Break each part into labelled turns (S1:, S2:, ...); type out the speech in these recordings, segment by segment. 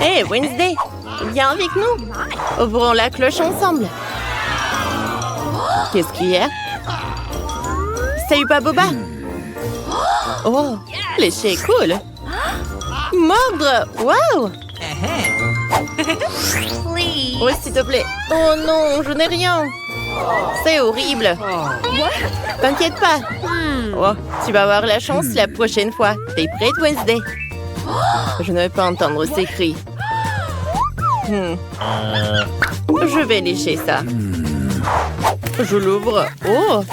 S1: Hé, Wednesday, viens avec nous. Ouvrons la cloche ensemble. Qu'est-ce qu'il y a? Salut, Boba. Oh, lécher est cool. Mordre, waouh. Oh, s'il te plaît. Oh non, je n'ai rien. C'est horrible. T'inquiète pas. Oh, tu vas avoir la chance la prochaine fois. T'es prête, Wednesday? Je ne veux pas entendre ces cris. Je vais lécher ça. Je l'ouvre. Oh,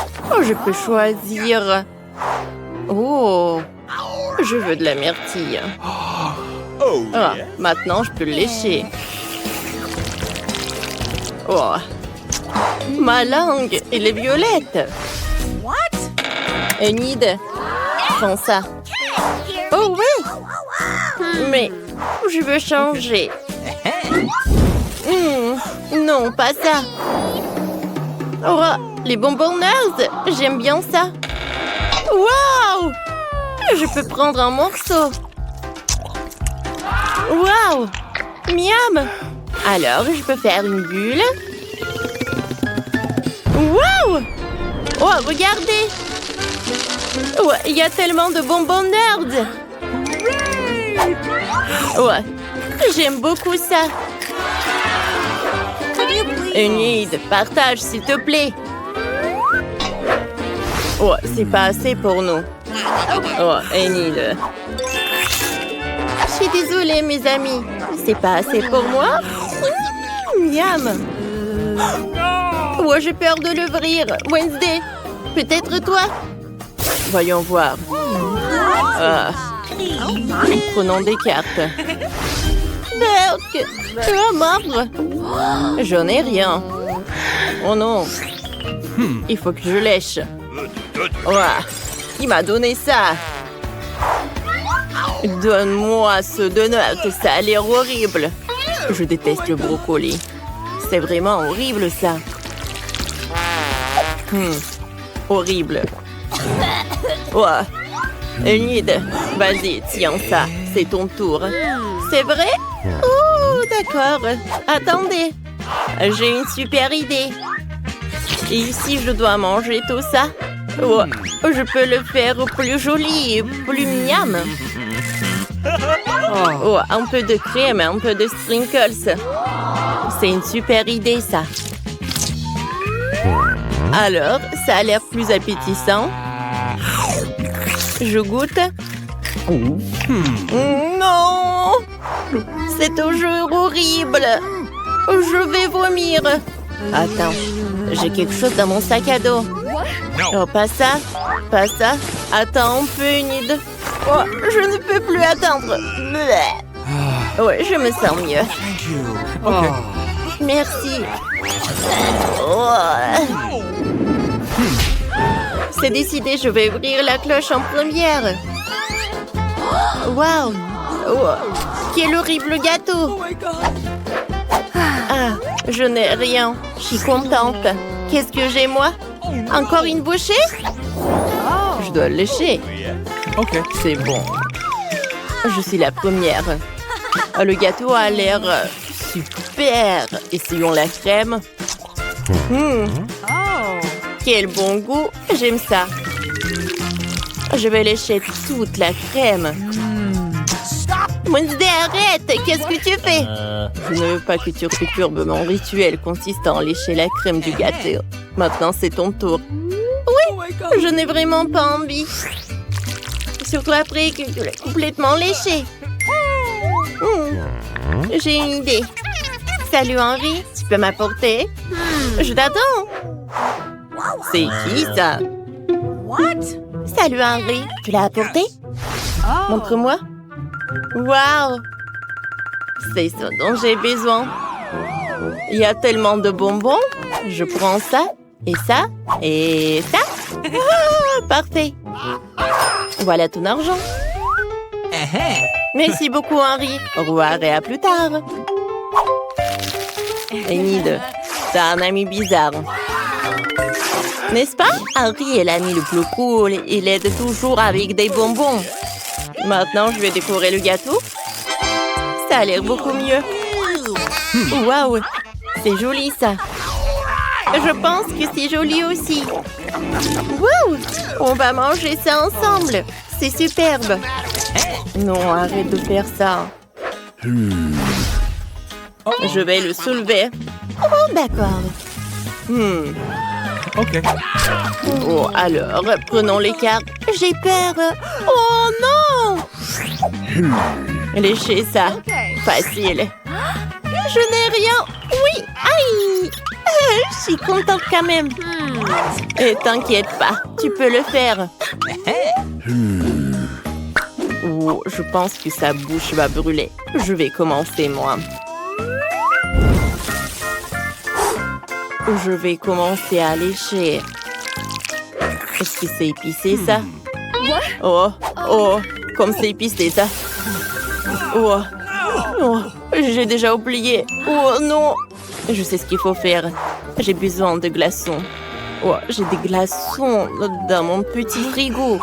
S1: je peux choisir. Oh, je veux de la myrtille. Ah, maintenant, je peux le lécher. Oh, ma langue, elle est violette. Enid, prends ça. Oh oui, mais je veux changer. Non, pas ça. Oh, les bonbons nerds, j'aime bien ça. Waouh! Je peux prendre un morceau. Waouh! Miam! Alors, je peux faire une bulle. Waouh! Oh, regardez! Oh, il y a tellement de bonbons nerds. Oh, j'aime beaucoup ça. Enid, partage s'il te plaît. Oh, c'est pas assez pour nous. Oh, Enid. Je suis désolée, mes amis. C'est pas assez pour moi. Miam. Oh, j'ai peur de l'ouvrir. Wednesday, peut-être toi? Voyons voir. Ah. Prenons des cartes. Berk, tu vas mordre. J'en ai rien. Oh non. Il faut que je lèche. Ouah. Qui m'a donné ça? Donne-moi ce donut, ça a l'air horrible. Je déteste le brocoli. C'est vraiment horrible ça. Horrible. Ouah. Enid, vas-y, tiens ça. C'est ton tour. C'est vrai? Oh, d'accord. Attendez. J'ai une super idée. Et ici, je dois manger tout ça. Oh, je peux le faire plus joli, plus miam. Oh, un peu de crème, un peu de sprinkles. C'est une super idée, ça. Alors, ça a l'air plus appétissant. Je goûte. Non! C'est toujours horrible. Je vais vomir. Attends, j'ai quelque chose dans mon sac à dos. Oh, pas ça, pas ça. Attends un peu, Enid. Oh, je ne peux plus attendre. Ouais, je me sens mieux.
S2: Okay.
S1: Merci. Oh. C'est décidé, je vais ouvrir la cloche en première. Waouh! Oh. Quel horrible gâteau! Ah, je n'ai rien. Je suis contente. Qu'est-ce que j'ai, moi? Encore une bouchée? Je dois le lécher.
S2: Ok.
S1: C'est bon. Je suis la première. Le gâteau a l'air super. Essayons la crème. Quel bon goût. J'aime ça. Je vais lécher toute la crème. Wednesday, arrête! Qu'est-ce que tu fais? Je ne veux pas que tu perturbes mon rituel consistant à lécher la crème du gâteau. Maintenant, c'est ton tour. Oui, je n'ai vraiment pas envie. Surtout après que tu l'as complètement léché. J'ai une idée. Salut Henri, tu peux m'apporter? Je t'attends. C'est qui ça? Salut Henri, tu l'as apporté? Montre-moi. Waouh! C'est ça dont j'ai besoin. Il y a tellement de bonbons. Je prends ça, et ça, et ça. Ah, parfait. Voilà ton argent. Merci beaucoup, Henri. Au revoir et à plus tard. Enid, t'as un ami bizarre. N'est-ce pas? Henri est l'ami le plus cool. Il aide toujours avec des bonbons. Maintenant, je vais décorer le gâteau. Ça a l'air beaucoup mieux. Waouh, c'est joli ça. Je pense que c'est joli aussi. Waouh, on va manger ça ensemble. C'est superbe. Non, arrête de faire ça. Je vais le soulever. Oh, d'accord.
S2: Ok.
S1: Oh, alors, prenons les cartes. J'ai peur. Oh non! Léchez ça. Facile. Je n'ai rien. Oui, aïe! Je suis contente quand même. Et t'inquiète pas, tu peux le faire. Oh, je pense que sa bouche va brûler. Je vais commencer, moi. Je vais commencer à lécher. Est-ce que c'est épicé, ça? Oh, oh, comme c'est épicé, ça. Oh, oh, j'ai déjà oublié. Oh, non. Je sais ce qu'il faut faire. J'ai besoin de glaçons. Oh, j'ai des glaçons dans mon petit frigo.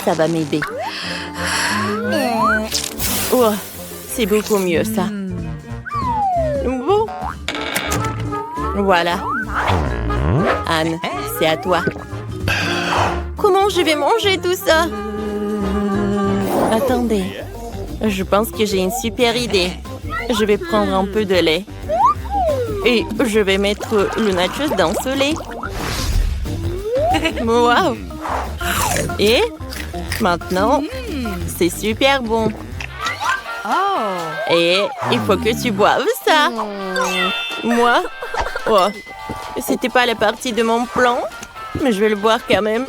S1: Ça va m'aider. Oh, c'est beaucoup mieux, ça. Bon. Voilà. Anne, c'est à toi. Comment je vais manger tout ça? Attendez. Je pense que j'ai une super idée. Je vais prendre un peu de lait. Et je vais mettre le nachos dans ce lait. Wow! Et maintenant, c'est super bon. Et il faut que tu boives ça. Moi? Oh, c'était pas la partie de mon plan, mais je vais le boire quand même.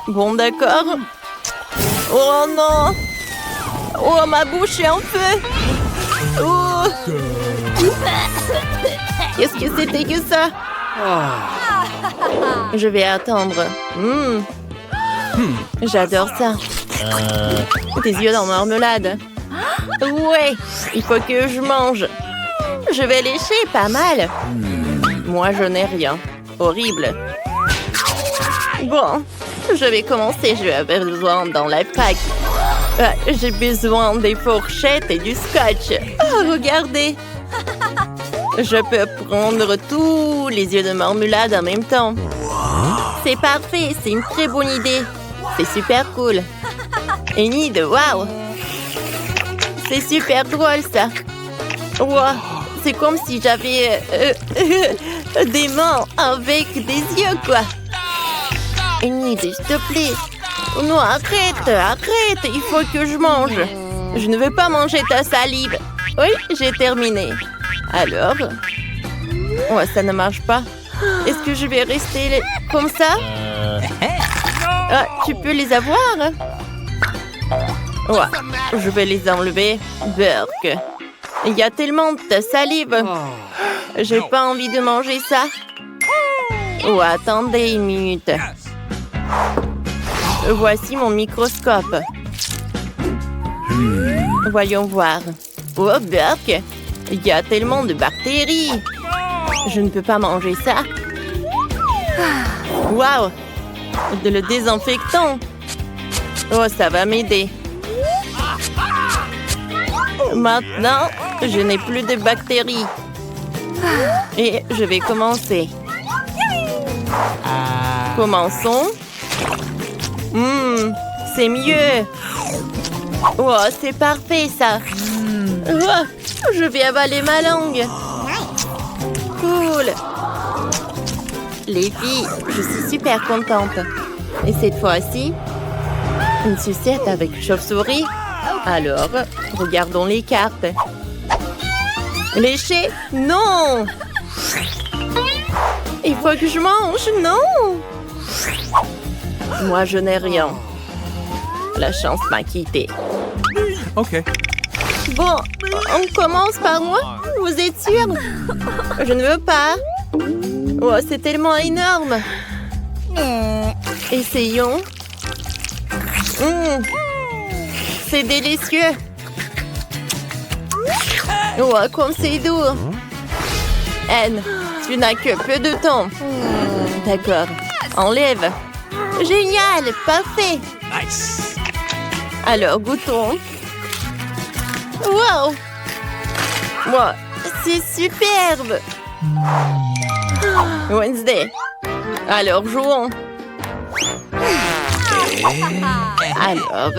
S1: Bon, d'accord. Oh non! Oh, ma bouche est en feu! Oh! Qu'est-ce que c'était que ça? Je vais attendre. J'adore ça. Des yeux dans marmelade. Ouais, il faut que je mange. Je vais lécher pas mal. Moi, je n'ai rien. Horrible. Bon, je vais commencer. Je vais avoir besoin dans la pack. J'ai besoin des fourchettes et du scotch. Oh, regardez. Je peux prendre tous les yeux de marmelade en même temps. C'est parfait, c'est une très bonne idée. C'est super cool. Enid, waouh! C'est super drôle, ça. Wow, c'est comme si j'avais des mains avec des yeux, quoi. Enid, s'il te plaît. Non, arrête, arrête. Il faut que je mange. Je ne veux pas manger ta salive. Oui, j'ai terminé. Alors? Oh, ça ne marche pas. Est-ce que je vais rester comme ça? Ah, tu peux les avoir? Ouais, je vais les enlever. Burk. Il y a tellement de salive. J'ai pas envie de manger ça. Oh, attendez une minute. Voici mon microscope. Voyons voir. Oh, Burk. Il y a tellement de bactéries. Je ne peux pas manger ça. Waouh! De le désinfectant. Oh, ça va m'aider. Maintenant, je n'ai plus de bactéries. Et je vais commencer. Commençons. C'est mieux. Oh, c'est parfait, ça. Oh, je vais avaler ma langue. Cool. Les filles, je suis super contente. Et cette fois-ci, une sucette avec chauve-souris. Alors, regardons les cartes. Lécher? Non! Il faut que je mange, non! Moi, je n'ai rien. La chance m'a quitté.
S2: Ok.
S1: Bon, on commence par moi? Vous êtes sûr? Je ne veux pas. Oh, c'est tellement énorme. Essayons. C'est délicieux. Oh, comme c'est doux. Anne, tu n'as que peu de temps. D'accord. Enlève. Génial, parfait.
S2: Nice.
S1: Alors, goûtons. Wow! Moi, c'est superbe. Wednesday. Alors, jouons. Alors,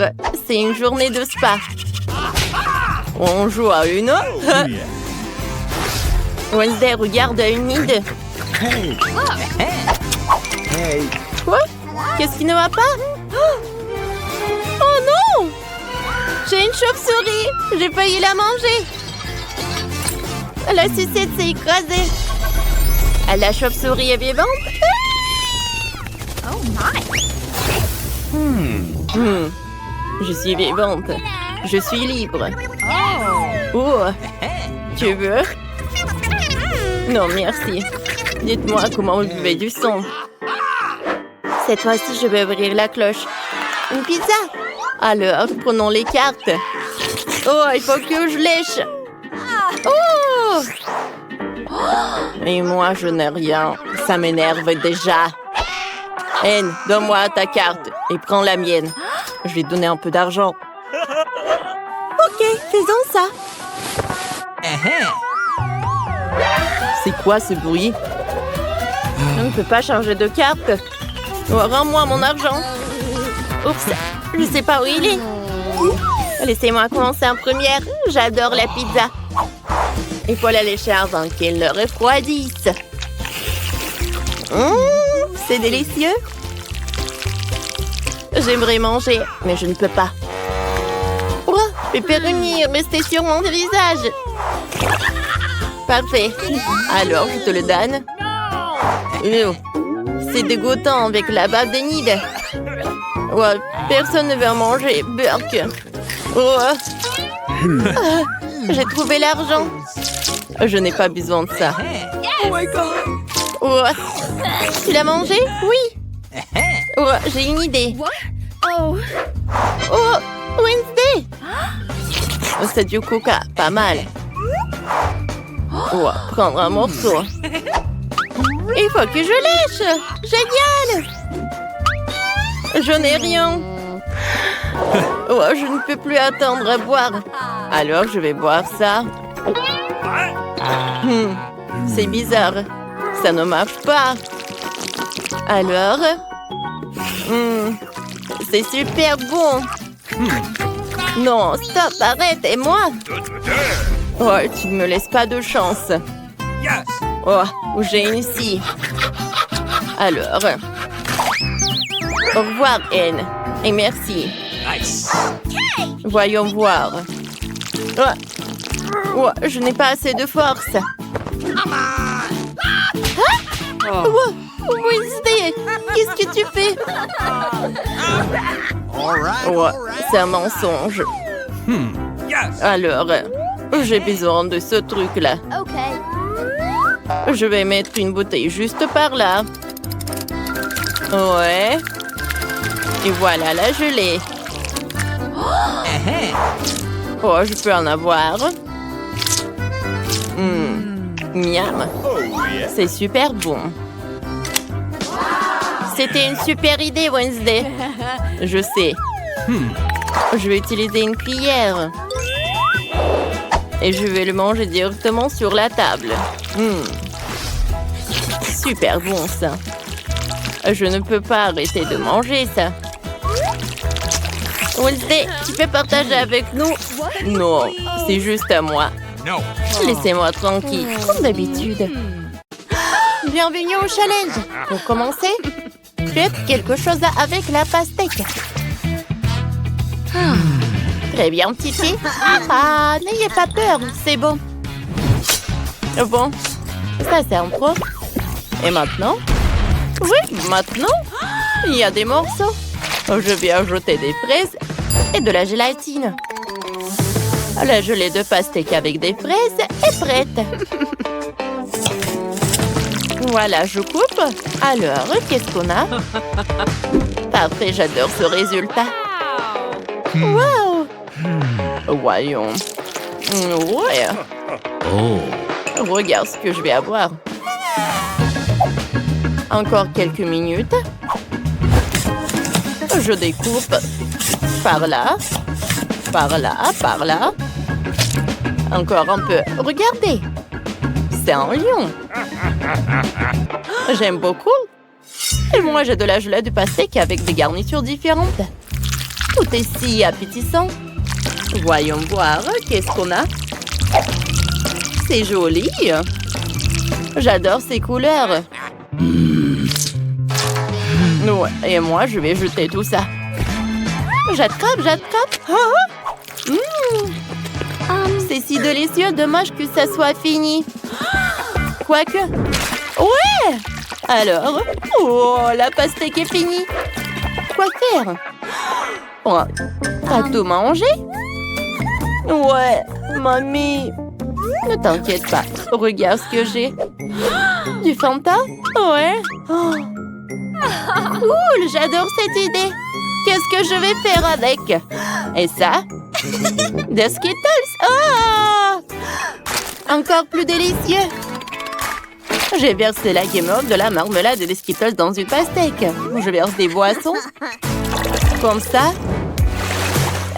S1: c'est une journée de spa. On joue à une. Wednesday regarde une idée. Quoi? Qu'est-ce qui ne va pas? Oh non! J'ai une chauve-souris. J'ai failli la manger. La sucette s'est écrasée. La chauve-souris est vivante?
S3: Oh my!
S1: Je suis vivante. Je suis libre. Oh! Tu veux? Non, merci. Dites-moi comment vous buvez du son. Cette fois-ci, je vais ouvrir la cloche. Une pizza? Alors, prenons les cartes. Oh, il faut que je lèche. Oh! Et moi, je n'ai rien. Ça m'énerve déjà. Anne, donne-moi ta carte et prends la mienne. Je vais te donner un peu d'argent. Ok, faisons ça. C'est quoi ce bruit? Je ne peux pas changer de carte. Oh, rends-moi mon argent. Oups, je ne sais pas où il est. Laissez-moi commencer en première. J'adore la pizza. Il faut la lécher avant qu'elle ne refroidisse. C'est délicieux. J'aimerais manger, mais je ne peux pas. Oh, pepperoni, restez sur mon visage. Parfait. Alors, je te le donne. C'est dégoûtant avec la bave de nid. Oh, personne ne veut en manger. Burk. Oh. Ah, j'ai trouvé l'argent. Je n'ai pas besoin de ça. Oh my God. Oh. Tu l'as mangé? Oui. Oh, j'ai une idée.
S3: Oh!
S1: Oh, Wednesday. Oh, c'est du coca, pas mal. Oh, prendre un morceau. Il faut que je lèche. Génial. Je n'ai rien. Oh, je ne peux plus attendre à boire. Alors, je vais boire ça. C'est bizarre. Ça ne marche pas. Alors... c'est super bon. Non, stop, arrête, et moi. Oh, tu ne me laisses pas de chance. Oh, j'ai une scie. Alors... Au revoir, Anne. Et merci. Voyons voir. Oh, oh, je n'ai pas assez de force. Oh, Wednesday, qu'est-ce que tu fais? Oh, c'est un mensonge. Alors, j'ai besoin de ce truc-là.
S3: Okay.
S1: Je vais mettre une bouteille juste par là. Ouais. Et voilà la gelée. Oh, je peux en avoir. Miam. C'est super bon. C'était une super idée, Wednesday. Je sais. Je vais utiliser une cuillère. Et je vais le manger directement sur la table. Super bon, ça. Je ne peux pas arrêter de manger ça. Wednesday, tu peux partager avec nous? Non, c'est juste à moi. Laissez-moi tranquille, comme d'habitude. Bienvenue au challenge. Pour commencer, faites quelque chose avec la pastèque. Très bien, Titi. Ah, n'ayez pas peur, c'est bon. Bon, ça c'est un pro. Et maintenant? Oui, maintenant, il y a des morceaux. Je vais ajouter des fraises et de la gélatine. La gelée de pastèque avec des fraises est prête. Voilà, je coupe. Alors, qu'est-ce qu'on a? Parfait, j'adore ce résultat. Wow! Voyons. Ouais. Regarde ce que je vais avoir. Encore quelques minutes. Je découpe par là, par là, par là. Encore un peu. Regardez. C'est un lion. J'aime beaucoup. Et moi, j'ai de la gelée de pastèque avec des garnitures différentes. Tout est si appétissant. Voyons voir. Qu'est-ce qu'on a? C'est joli. J'adore ces couleurs. Ouais, et moi, je vais jeter tout ça. J'attrape. Ah! C'est si délicieux, dommage que ça soit fini. Quoique... Ouais! Alors... Oh, la pastèque est finie. Quoi faire? Oh, t'as tout mangé? Ouais, mamie. Ne t'inquiète pas, regarde ce que j'ai. Du Fanta? Ouais. Oh. Cool, j'adore cette idée. Qu'est-ce que je vais faire avec? Et ça? Des Skittles. Oh! Encore plus délicieux. J'ai versé la guimauve, de la marmelade et des Skittles dans une pastèque. Je verse des boissons. Comme ça.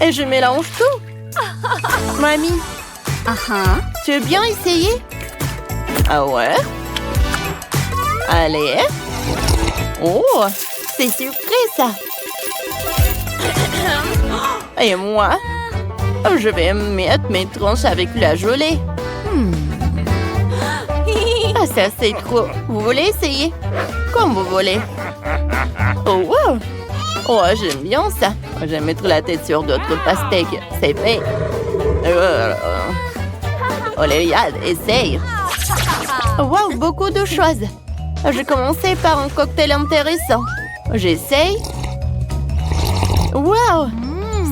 S1: Et je mélange tout. Mamie, tu veux bien essayer? Ah ouais? Allez. Oh, c'est sucré ça. Et moi, je vais mettre mes tranches avec la gelée. Ah, ça c'est trop. Vous voulez essayer? Comme vous voulez. Oh, wow. Oh, j'aime bien ça. Je vais mettre la tête sur d'autres pastèques. C'est fait. Olivia, essaye. Wow, beaucoup de choses. Je commençais par un cocktail intéressant. J'essaye. Wow,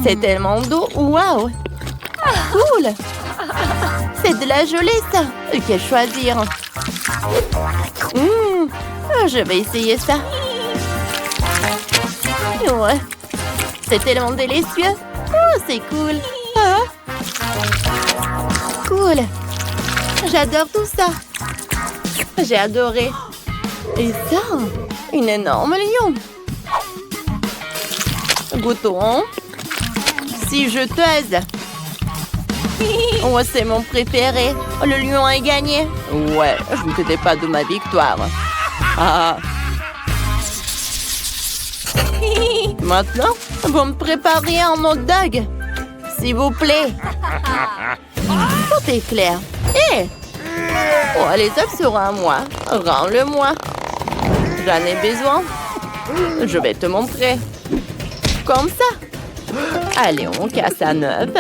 S1: c'est tellement doux. Wow. Cool. C'est de la gelée, ça. Que choisir? Je vais essayer ça. Ouais. C'est tellement délicieux. Oh, c'est cool. Ah. Cool. J'adore tout ça. J'ai adoré. Et ça, une énorme lion. Goûtons. Si jeteuse. Oh, c'est mon préféré. Le lion a gagné. Ouais, je ne doutais pas de ma victoire. Ah. Maintenant, vous me préparez un hot dog. S'il vous plaît. Tout est clair. Hé! Oh, les œufs seront à moi. Rends-le-moi. J'en ai besoin. Je vais te montrer. Comme ça. Allez, on casse un œuf.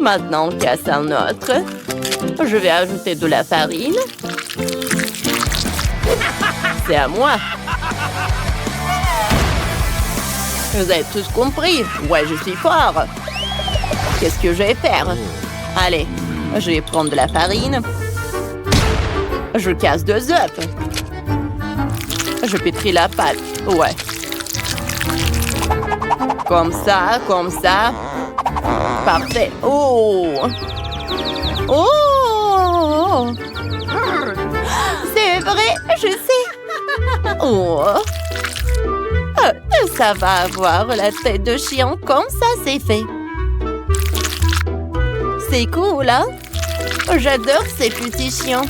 S1: Maintenant, on casse un autre. Je vais ajouter de la farine. C'est à moi. Vous avez tous compris. Ouais, je suis fort. Qu'est-ce que je vais faire? Allez, je vais prendre de la farine. Je casse 2 œufs. Je pétris la pâte. Ouais. Comme ça, comme ça. Parfait. Oh! Oh! C'est vrai, je sais. Oh! Ça va avoir la tête de chien comme ça, c'est fait. C'est cool, hein? J'adore ces petits chiens.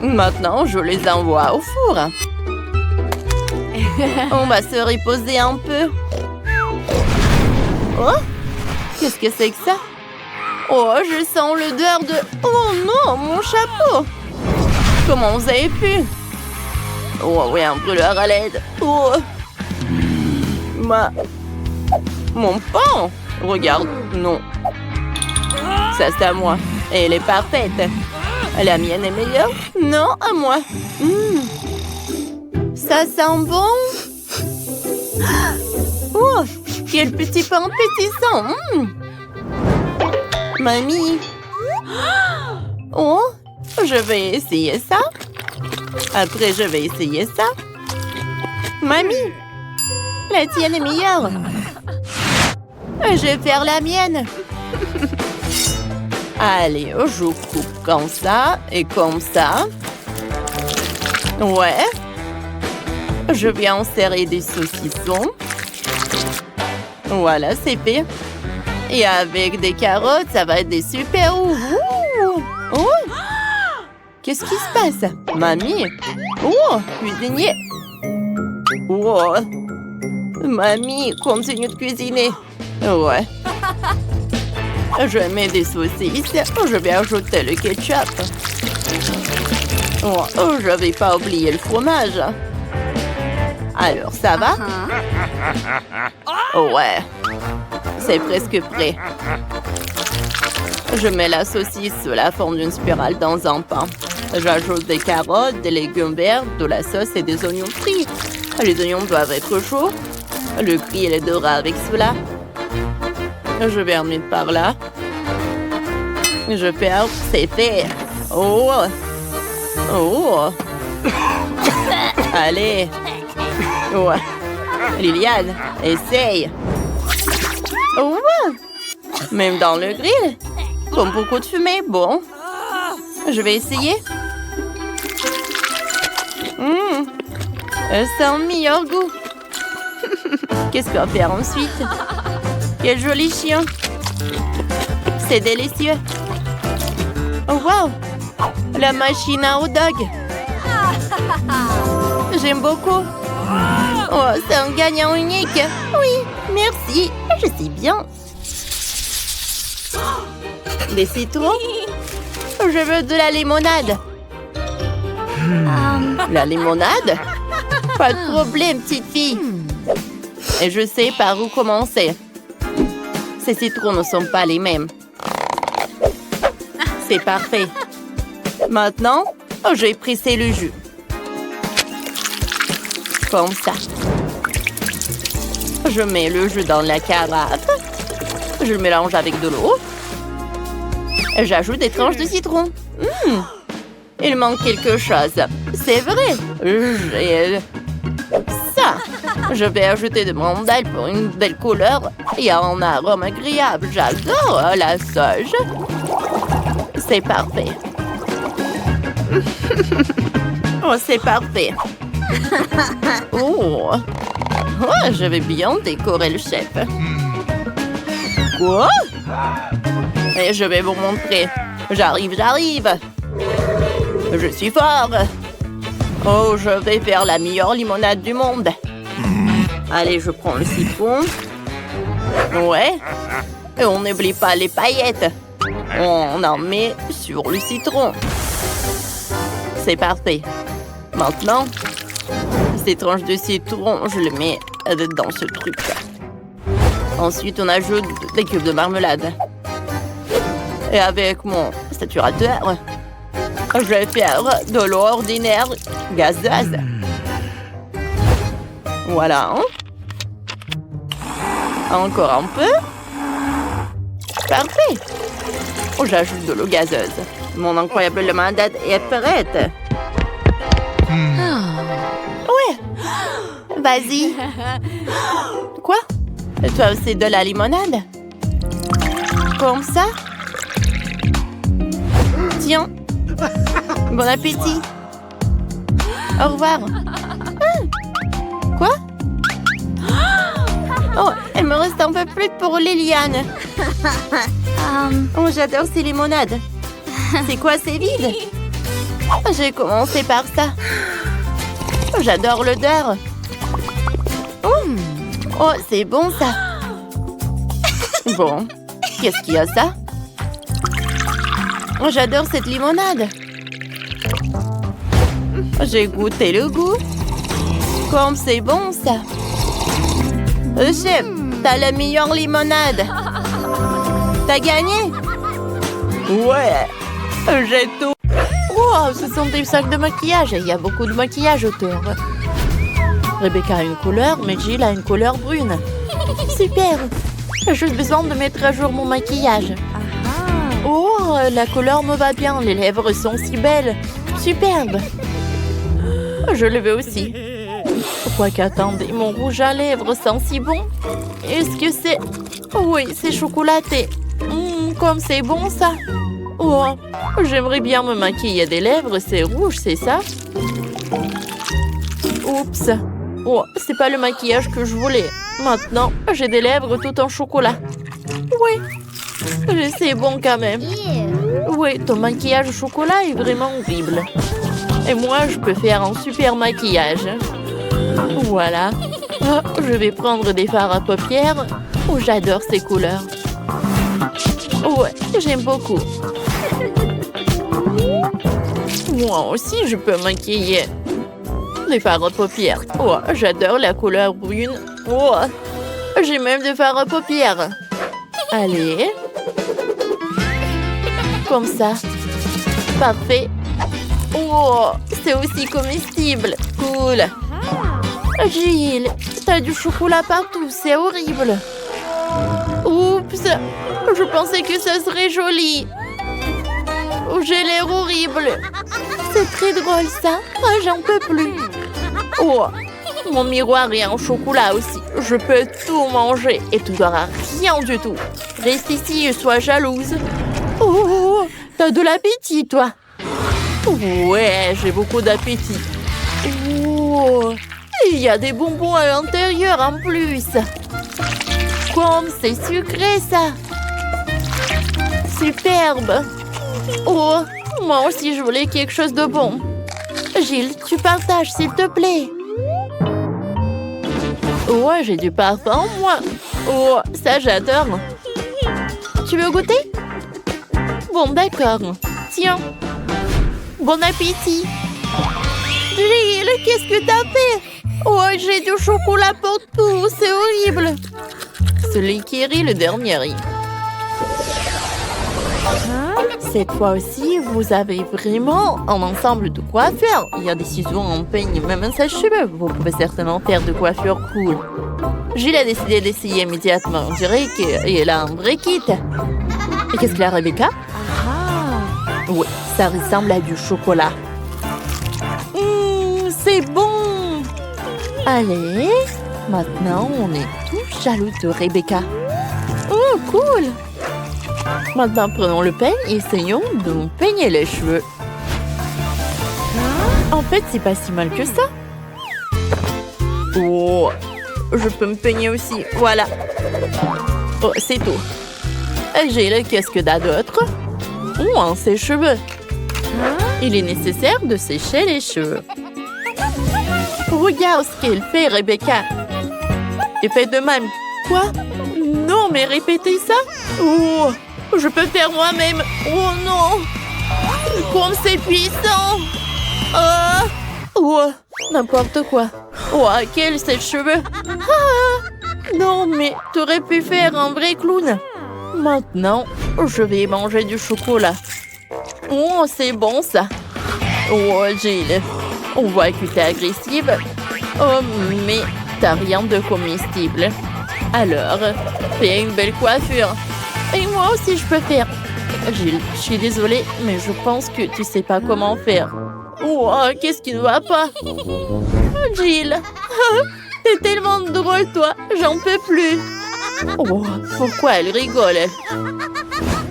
S1: Maintenant, je les envoie au four. On va se reposer un peu. Oh! Qu'est-ce que c'est que ça? Oh, je sens l'odeur de... Oh non, mon chapeau! Comment vous avez pu? Oh oui, un brûleur à l'aide. Oh! Mon pain! Regarde, non. Ça, c'est à moi. Et elle est parfaite. La mienne est meilleure? Non, à moi. Ça sent bon. Oh, quel petit pain pétissant. Mamie. Oh, je vais essayer ça. Après, je vais essayer ça. Mamie, la tienne est meilleure. Je vais faire la mienne. Allez, je coupe comme ça et comme ça. Ouais. Je vais insérer des saucissons. Voilà, c'est fait. Et avec des carottes, ça va être des super ouh. Oh! Qu'est-ce qui se passe? Mamie? Oh! Cuisinier! Oh! Mamie, continue de cuisiner. Ouais. Je mets des saucisses. Je vais ajouter le ketchup. Oh, je vais pas oublier le fromage. Alors, ça va? Ouais. C'est presque prêt. Je mets la saucisse sous la forme d'une spirale dans un pain. J'ajoute des carottes, des légumes verts, de la sauce et des oignons frits. Les oignons doivent être chauds. Le grill est doré avec cela. Je vais remettre par là. Je perds, c'est fait. Oh! Oh! Allez! Ouais. Liliane, essaye! Oh! Même dans le grill? Comme beaucoup de fumée. Bon. Je vais essayer. C'est un meilleur goût. Qu'est-ce qu'on va faire ensuite? Quel joli chien. C'est délicieux. Oh, wow! La machine à hot dog. J'aime beaucoup. Oh, c'est un gagnant unique. Oui, merci. Je sais bien. Des citrons? Je veux de la limonade. La limonade? Pas de problème, petite fille. Et je sais par où commencer. Ces citrons ne sont pas les mêmes. C'est parfait. Maintenant, je vais presser le jus. Comme ça. Je mets le jus dans la carafe. Je le mélange avec de l'eau. J'ajoute des tranches de citron. Il manque quelque chose. C'est vrai. J'ai ça. Je vais ajouter de mandel pour une belle couleur et un arôme agréable. J'adore la sauge. C'est parfait. Oh, c'est parfait. Oh. Oh, je vais bien décorer le chef. Quoi? Et je vais vous montrer. J'arrive. Je suis fort. Oh, je vais faire la meilleure limonade du monde. Allez, je prends le citron. Ouais. Et on n'oublie pas les paillettes. On en met sur le citron. C'est parfait. Maintenant, ces tranches de citron, je les mets dans ce truc. Ensuite, on ajoute des cubes de marmelade. Et avec mon saturateur, je vais faire de l'eau ordinaire gazeuse. Voilà. Encore un peu. Parfait. J'ajoute de l'eau gazeuse. Mon incroyable limonade est prête. Ouais. Vas-y. Quoi? Toi aussi de la limonade? Comme ça? Tiens. Bon appétit. Au revoir. Quoi? Oh, il me reste un peu plus pour Liliane. Oh, j'adore ces limonades. C'est quoi, c'est vide? J'ai commencé par ça. J'adore l'odeur. Oh, c'est bon ça. Bon, qu'est-ce qu'il y a ça? Oh, j'adore cette limonade. J'ai goûté le goût. Comme c'est bon ça. Chef, t'as la meilleure limonade. T'as gagné? Ouais, j'ai tout. Wow, ce sont des sacs de maquillage. Il y a beaucoup de maquillage autour. Rebecca a une couleur, mais Jill a une couleur brune. Super. J'ai juste besoin de mettre à jour mon maquillage. Oh, la couleur me va bien. Les lèvres sont si belles. Superbe. Je le veux aussi. Quoique, attendez, mon rouge à lèvres sent si bon. Est-ce que c'est... Oui, c'est chocolaté. Comme c'est bon, ça. Oh, j'aimerais bien me maquiller des lèvres. C'est rouge, c'est ça? Oups. Oh, c'est pas le maquillage que je voulais. Maintenant, j'ai des lèvres tout en chocolat. Oui, c'est bon quand même. Oui, ton maquillage au chocolat est vraiment horrible. Et moi, je peux faire un super maquillage. Voilà. Oh, je vais prendre des fards à paupières. Oh, j'adore ces couleurs. Ouais, j'aime beaucoup. Moi aussi, je peux maquiller. Des fards à paupières. Oh, j'adore la couleur brune. Oh, j'ai même des fards à paupières. Allez. Comme ça. Parfait. Oh, c'est aussi comestible. Cool. Gilles, t'as du chocolat partout, c'est horrible. Oups, je pensais que ça serait joli. Oh, j'ai l'air horrible. C'est très drôle ça. Oh, j'en peux plus. Oh, mon miroir est en chocolat aussi. Je peux tout manger et tu n'auras rien du tout. Reste ici et sois jalouse. Oh, t'as de l'appétit, toi. Ouais, j'ai beaucoup d'appétit. Oh, il y a des bonbons à l'intérieur en plus. Comme c'est sucré, ça. Superbe. Oh, moi aussi, je voulais quelque chose de bon. Gilles, tu partages, s'il te plaît. Ouais, j'ai du parfum, moi. Oh, ça, j'adore. Tu veux goûter? Bon, d'accord. Tiens. Bon appétit. Gilles, qu'est-ce que t'as fait? Oh, j'ai du chocolat partout. C'est horrible. Celui qui rit, le dernier rit. Cette fois aussi, vous avez vraiment un ensemble de coiffures. Il y a des ciseaux, un peigne, même un sèche-cheveux. Vous pouvez certainement faire de coiffures cool. Gilles a décidé d'essayer immédiatement. On dirait qu'il a un vrai kit. Et qu'est-ce qu'il a, Rebecca? Oui, ça ressemble à du chocolat. C'est bon! Allez, maintenant on est tous jaloux de Rebecca. Oh, cool! Maintenant, prenons le peigne et essayons de nous peigner les cheveux. En fait, c'est pas si mal que ça. Oh, je peux me peigner aussi. Voilà. Oh, c'est tout. Gilles, qu'est-ce que t'as d'autre? Oh, un sèche-cheveux. Il est nécessaire de sécher les cheveux. Regarde ce qu'elle fait, Rebecca. Et fais de même. Quoi? Non, mais répétez ça. Oh, je peux faire moi-même. Oh non. Comme c'est puissant. Oh, n'importe quoi. Oh, quel sèche-cheveux. Non, mais t'aurais pu faire un vrai clown. Maintenant, je vais manger du chocolat. Oh, c'est bon ça. Oh, Gilles, on voit que t'es agressive. Oh, mais t'as rien de comestible. Alors, fais une belle coiffure. Et moi aussi, je peux faire. Gilles, je suis désolée, mais je pense que tu sais pas comment faire. Oh, qu'est-ce qui ne va pas? Gilles, t'es tellement drôle, toi. J'en peux plus. Oh, pourquoi elle rigole?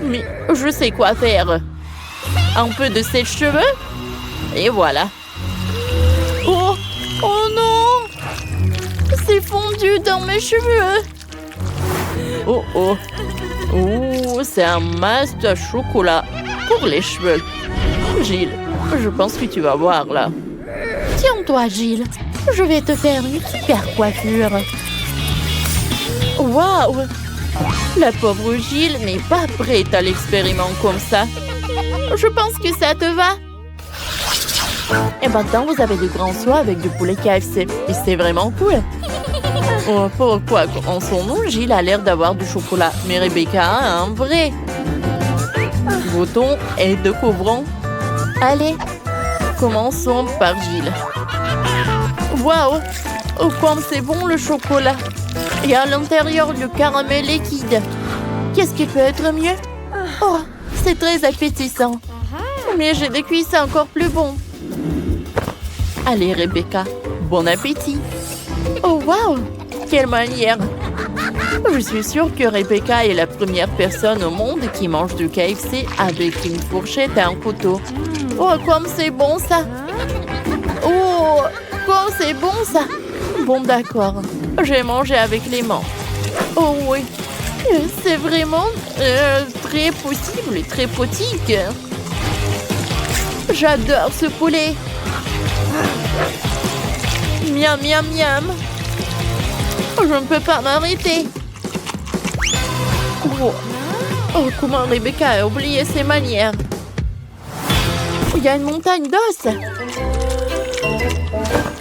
S1: Mais je sais quoi faire. Un peu de sèche-cheveux. Et voilà. Oh, oh non! C'est fondu dans mes cheveux. Oh, oh. Oh, c'est un masque de chocolat pour les cheveux. Gilles, je pense que tu vas voir là. Tiens-toi, Gilles. Je vais te faire une super coiffure. Waouh! La pauvre Gilles n'est pas prête à l'expériment comme ça. Je pense que ça te va. Et maintenant, vous avez du grand soie avec du poulet KFC. Et c'est vraiment cool. Oh, pourquoi commençons-nous? Gilles a l'air d'avoir du chocolat, mais Rebecca a un vrai. Bouton et découvrons. Allez, commençons par Gilles. Waouh! Oh, comme c'est bon le chocolat. Et à l'intérieur, du caramel liquide. Qu'est-ce qui peut être mieux? Oh, c'est très appétissant. Mais j'ai des cuissons encore plus bons. Allez, Rebecca, bon appétit. Oh, waouh! Quelle manière! Je suis sûre que Rebecca est la première personne au monde qui mange du KFC avec une fourchette et un couteau. Oh, comme c'est bon ça! Oh, comme c'est bon ça! Bon, d'accord. J'ai mangé avec les mains. Oh oui, C'est vraiment très possible et très potique. J'adore ce poulet. Miam, miam, miam. Je ne peux pas m'arrêter. Oh. Oh, comment Rebecca a oublié ses manières. Il y a une montagne d'os.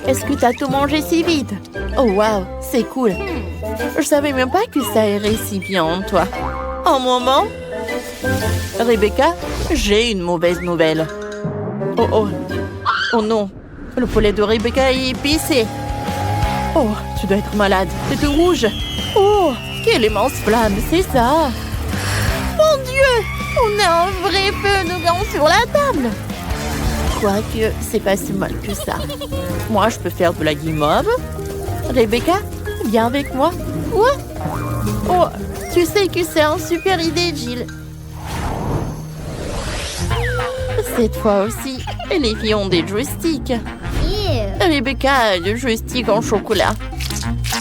S1: Est-ce que tu as tout mangé si vite? Oh, wow, c'est cool. Je savais même pas que ça irait si bien en toi. Un moment. Rebecca, j'ai une mauvaise nouvelle. Oh, oh. Oh non. Le poulet de Rebecca est épicé. Oh, tu dois être malade. C'est tout rouge. Oh, quelle immense flamme, c'est ça. Mon Dieu, on a un vrai feu de camp sur la table. Quoique, c'est pas si mal que ça. Moi, je peux faire de la guimauve. Rebecca, viens avec moi. Quoi? Oh, tu sais que c'est une super idée, Jill. Cette fois aussi, les filles ont des joysticks. Rebecca a le joystick en chocolat.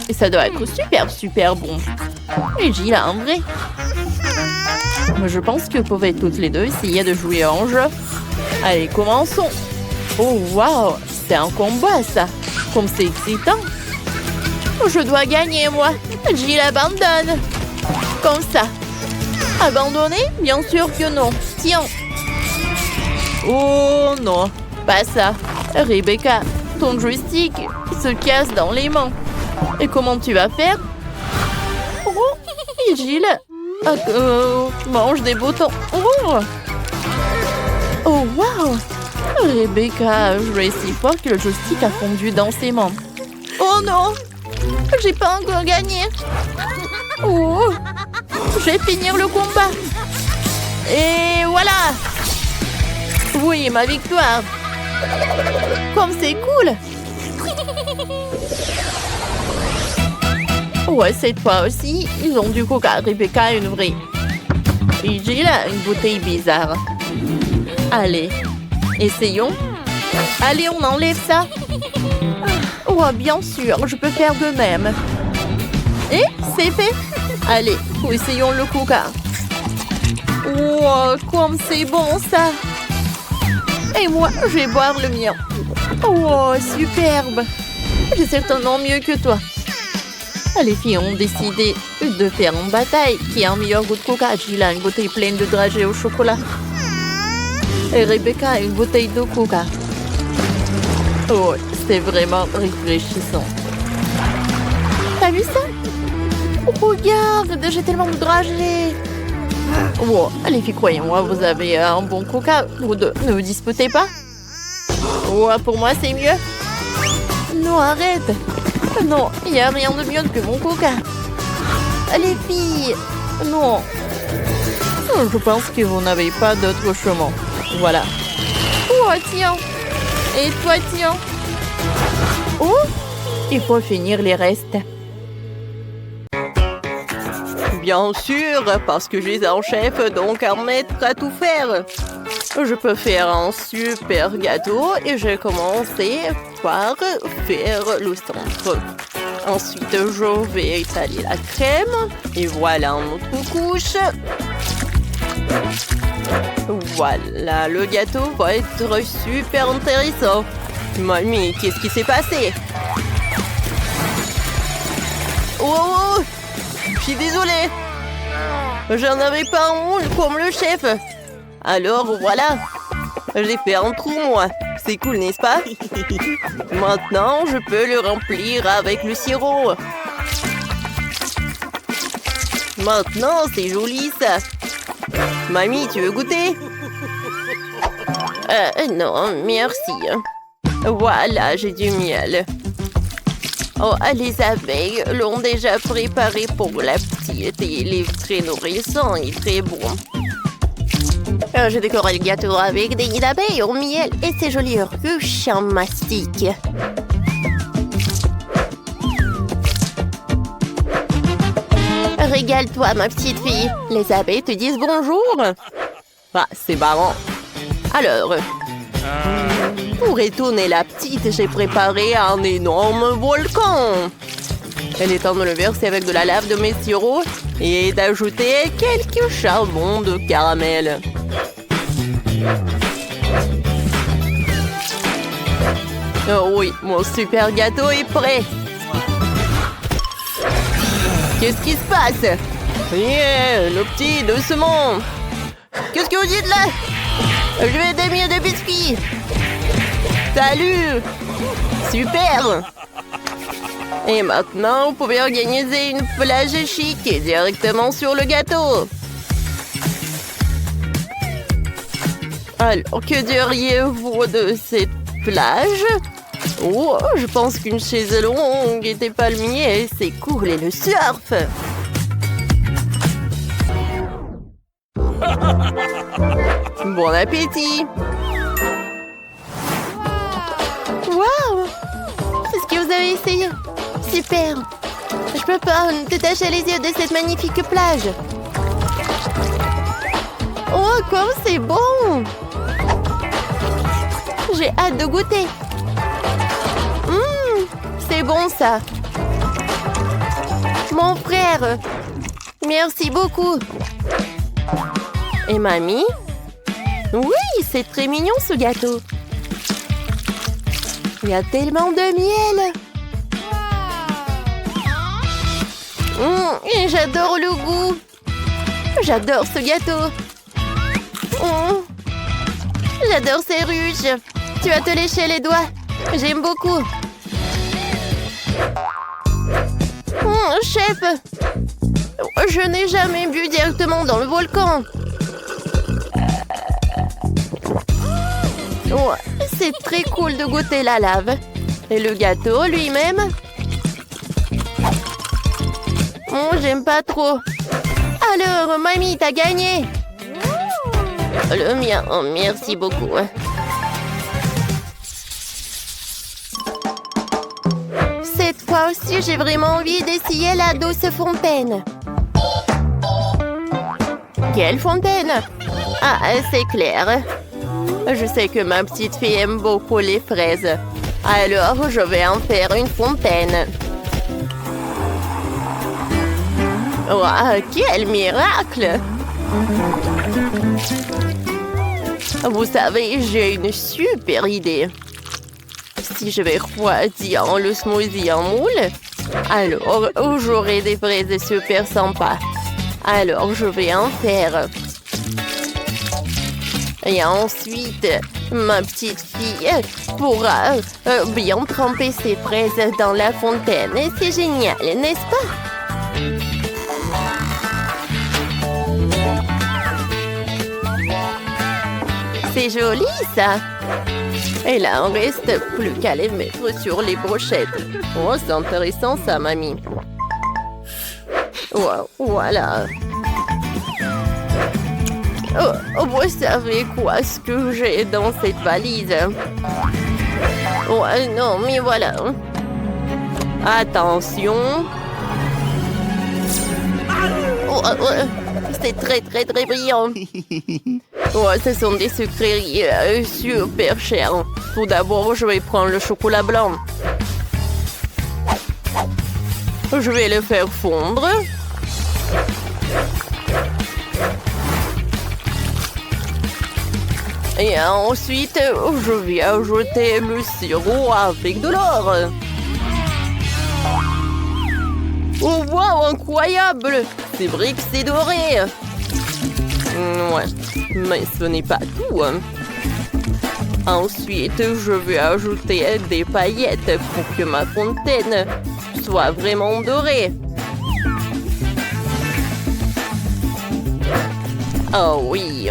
S1: Et ça doit être super, super bon. Et Jill a un vrai. Mais je pense que vous pouvez toutes les deux essayer de jouer à un jeu. Allez, commençons. Oh, wow, c'est un combat, ça. Comme c'est excitant. Je dois gagner, moi. Jill abandonne. Comme ça. Abandonner? Bien sûr que non. Tiens. Oh, non. Pas ça. Rebecca, ton joystick se casse dans les mains. Et comment tu vas faire? Oh, et Jill mange des boutons. Oh, oh wow! Rebecca a joué si fort que le joystick a fondu dans ses mains. Oh non! J'ai pas encore gagné. Oh! Je vais finir le combat. Et voilà! Oui, ma victoire! Comme c'est cool! Ouais, cette fois aussi, ils ont du coca. Rebecca a une vraie. Et Jill a une bouteille bizarre. Allez, essayons. Allez, on enlève ça. Oh, bien sûr, je peux faire de même. Et c'est fait. Allez, essayons le coca. Oh, comme c'est bon ça. Et moi, je vais boire le mien. Oh, superbe. J'ai certainement mieux que toi. Les filles ont décidé de faire une bataille qui a un meilleur goût de coca. Jill a une bouteille pleine de dragées au chocolat. Et Rebecca a une bouteille de coca. Oh, c'est vraiment rafraîchissant. T'as vu ça? Oh, regarde, j'ai tellement de dragées. Oh, les filles, croyez-moi, vous avez un bon coca. Vous deux, ne vous disputez pas. Oh, pour moi, c'est mieux. Non, arrête. Non, il n'y a rien de mieux que mon coca. Les filles, non. Je pense que vous n'avez pas d'autre chemin. Voilà. Oh, tiens. Et toi, tiens. Oh, il faut finir les restes. Bien sûr, parce que je suis un chef, donc un maître à tout faire. Je peux faire un super gâteau et je vais commencer par faire le centre. Ensuite, je vais étaler la crème. Et voilà notre couche. Voilà, le gâteau va être super intéressant. Mamie, qu'est-ce qui s'est passé? Oh, je suis désolée. J'en avais pas un moule comme le chef. Alors voilà, j'ai fait un trou moi. C'est cool, n'est-ce pas? Maintenant, je peux le remplir avec le sirop. Maintenant, c'est joli ça. Mamie, tu veux goûter? Non, merci. Voilà, j'ai du miel. Oh, les abeilles l'ont déjà préparé pour la petite et il est très nourrissant et très bon. Je décore le gâteau avec des nids d'abeilles au miel et ces jolies ruches en mastic. Régale-toi, ma petite fille. Les abeilles te disent bonjour. Ah, c'est marrant. Alors, pour étonner la petite, j'ai préparé un énorme volcan. Il est temps de le verser avec de la lave de mes sirops et d'ajouter quelques charbons de caramel. Oh oui, mon super gâteau est prêt. Qu'est-ce qui se passe? Yeah, le petit, doucement. Qu'est-ce que vous dites là? Je vais t'aimer des biscuits. Salut. Super. Et maintenant, vous pouvez organiser une plage chic directement sur le gâteau. Alors, que diriez-vous de cette plage? Oh, je pense qu'une chaise longue et des palmiers, c'est cool. Et le surf. Bon appétit. Waouh! C'est ce que vous avez essayé. Super. Je peux pas détacher les yeux de cette magnifique plage. Oh, comme c'est bon! J'ai hâte de goûter. C'est bon ça. Mon frère. Merci beaucoup. Et mamie? Oui, c'est très mignon ce gâteau. Il y a tellement de miel. Et j'adore le goût. J'adore ce gâteau. J'adore ces ruches. Tu vas te lécher les doigts. J'aime beaucoup. Chef, je n'ai jamais bu directement dans le volcan. Ouais, c'est très cool de goûter la lave. Et le gâteau lui-même. J'aime pas trop. Alors, mamie, t'as gagné. Le mien, merci beaucoup. Cette fois aussi, j'ai vraiment envie d'essayer la douce fontaine. Quelle fontaine? Ah, c'est clair. Je sais que ma petite fille aime beaucoup les fraises. Alors, je vais en faire une fontaine. Wow, quel miracle! Vous savez, j'ai une super idée. Si je vais refroidir le smoothie en moule, alors j'aurai des fraises super sympas. Alors, je vais en faire. Et ensuite, ma petite fille pourra bien tremper ses fraises dans la fontaine. Et c'est génial, n'est-ce pas? C'est joli, ça. Et là, on reste plus qu'à les mettre sur les brochettes. Oh, c'est intéressant, ça, mamie. Wow, voilà. Oh, vous savez quoi, ce que j'ai dans cette valise? Oh, non, mais voilà. Attention. C'est très, très, très brillant. Oh, ce sont des sucreries super chères. Tout d'abord, je vais prendre le chocolat blanc. Je vais le faire fondre. Et ensuite, je vais ajouter le sirop avec de l'or. Oh, wow, incroyable! C'est vrai que c'est doré. Ouais, mais ce n'est pas tout. Ensuite, je vais ajouter des paillettes pour que ma fontaine soit vraiment dorée. Oh oui.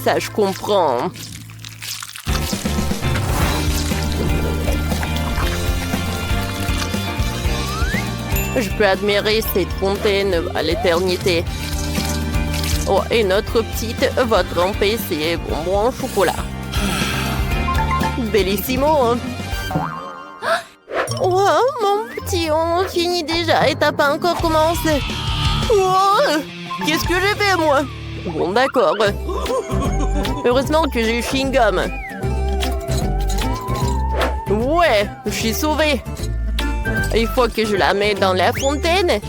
S1: Ça, je comprends. Je peux admirer cette fontaine à l'éternité. Oh, et notre petite va tremper ses bonbons en chocolat. Bellissimo, hein? Oh, mon petit, on finit déjà et t'as pas encore commencé. Oh, qu'est-ce que j'ai fait, moi? Bon, d'accord. Heureusement que j'ai eu chewing-gum. Ouais, je suis sauvée. Il faut que je la mette dans la fontaine.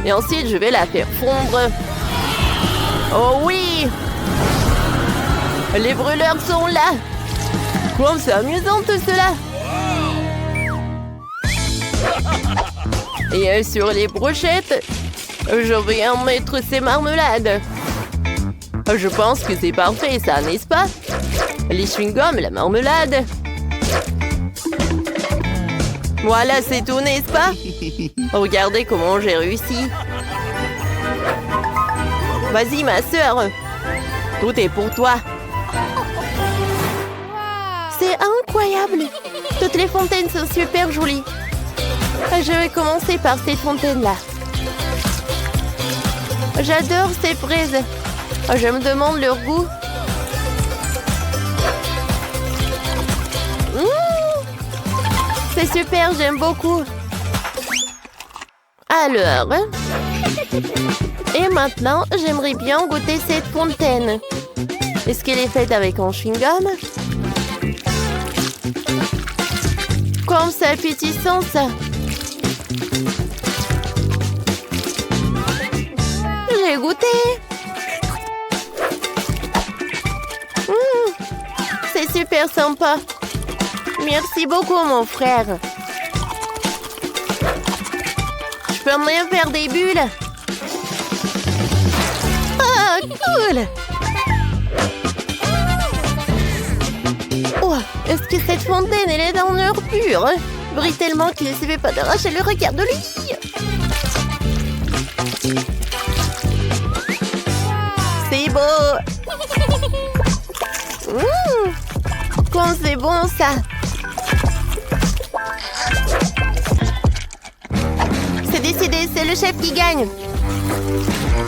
S1: Et ensuite, je vais la faire fondre. Oh oui! Les brûleurs sont là. Comme c'est amusant tout cela. Et sur les brochettes, je vais en mettre ces marmelades. Je pense que c'est parfait, ça, n'est-ce pas? Les chewing-gums, la marmelade. Voilà, c'est tout, n'est-ce pas? Regardez comment j'ai réussi. Vas-y, ma sœur. Tout est pour toi. C'est incroyable. Toutes les fontaines sont super jolies. Je vais commencer par cette fontaine-là. J'adore ces fraises. Je me demande leur goût. C'est super, j'aime beaucoup. Alors, et maintenant, j'aimerais bien goûter cette fontaine. Est-ce qu'elle est faite avec un chewing-gum? Comme c'est appétissant, ça. J'ai goûté. C'est super sympa. Merci beaucoup, mon frère. Je peux même faire des bulles. Ah, cool. Oh, est-ce que cette fontaine, elle est en or pur? Brille tellement qu'il ne suffit pas d'arracher le regard de lui. C'est beau. Comme c'est bon, ça. C'est décidé, c'est le chef qui gagne.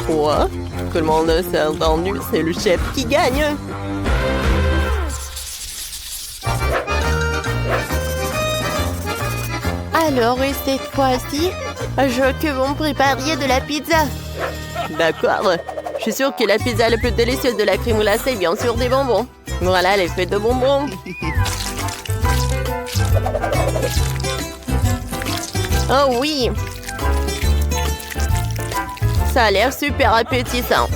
S1: Quoi? Tout le monde s'est entendu, c'est le chef qui gagne. Alors, et cette fois-ci, je veux que vous me prépariez de la pizza. D'accord. Je suis sûre que la pizza la plus délicieuse de la crème glacée, bien sûr des bonbons. Voilà, elle est faite de bonbons. Oh oui! Ça a l'air super appétissant.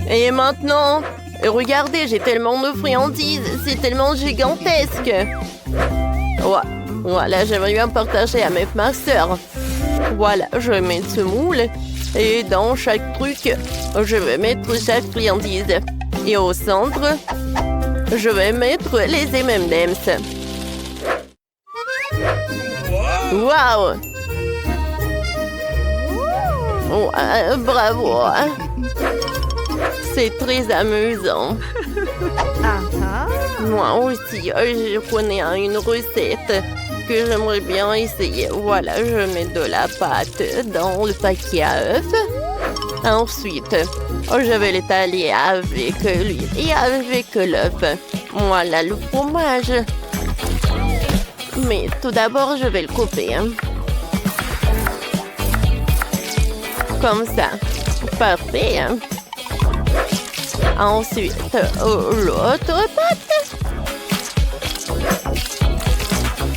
S1: Et maintenant, regardez, j'ai tellement de friandises. C'est tellement gigantesque. Ouais, voilà, j'aimerais bien partager avec ma soeur. Voilà, je vais mettre ce moule. Et dans chaque truc, je vais mettre chaque friandise. Et au centre, je vais mettre les M&M's. Waouh! Oh, bravo! C'est très amusant. Moi aussi, je connais une recette que j'aimerais bien essayer. Voilà, je mets de la pâte dans le paquet à œufs. Ensuite, je vais l'étaler avec l'huile et avec l'œuf. Voilà le fromage. Mais tout d'abord, je vais le couper. Comme ça. Parfait. Ensuite, l'autre pâte.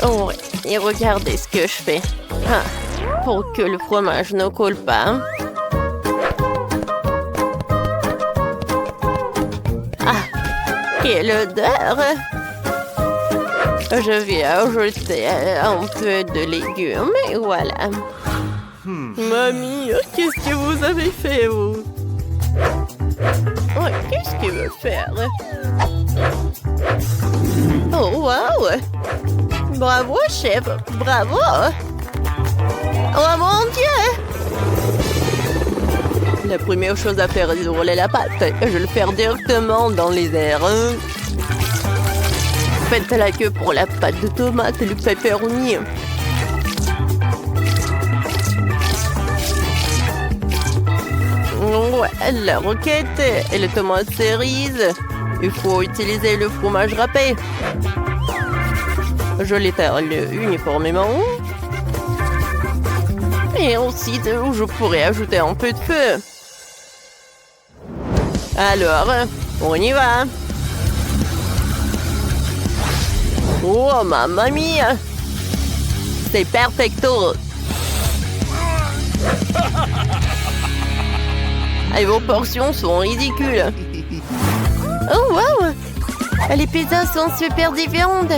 S1: Oh, et regardez ce que je fais. Pour que le fromage ne colle pas. Quelle odeur! Je vais ajouter un peu de légumes et voilà. Mamie, qu'est-ce que vous avez fait, vous? Oh, qu'est-ce qu'il veut faire? Oh, wow! Bravo, chef! Bravo! Oh, mon Dieu! La première chose à faire est de rouler la pâte. Je vais le faire directement dans les airs. Faites la queue pour la pâte de tomate et le pepperoni. Ouais, la roquette et les tomates cerises. Il faut utiliser le fromage râpé. Je l'étale uniformément. Et ensuite, je pourrais ajouter un peu de feu. Alors, on y va. Oh, mamma mia! C'est perfecto! Et vos portions sont ridicules. Oh, wow! Les pizzas sont super différentes.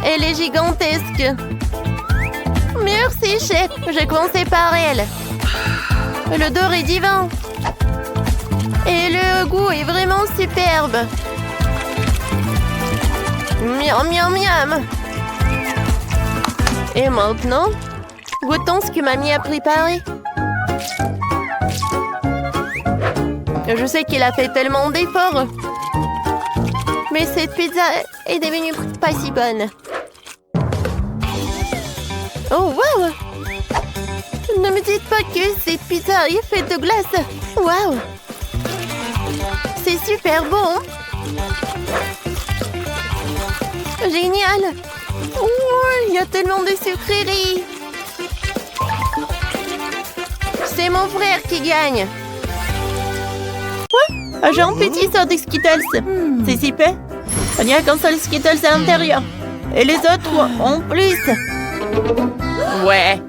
S1: Elle est gigantesque. Merci, chef. J'ai commencé par elle. L'odeur est divin. Et le goût est vraiment superbe. Miam, miam, miam. Et maintenant, goûtons ce que mamie a préparé. Je sais qu'il a fait tellement d'efforts. Mais cette pizza est devenue pas si bonne. Oh, wow! Ne me dites pas que cette pizza est faite de glace. Wow! C'est super bon. Génial! Oh, il y a tellement de sucreries. C'est mon frère qui gagne. Quoi? J'ai un petit sort de Skittles. C'est super. Il n'y a qu'un seul Skittles à l'intérieur. Et les autres en plus. Ouais.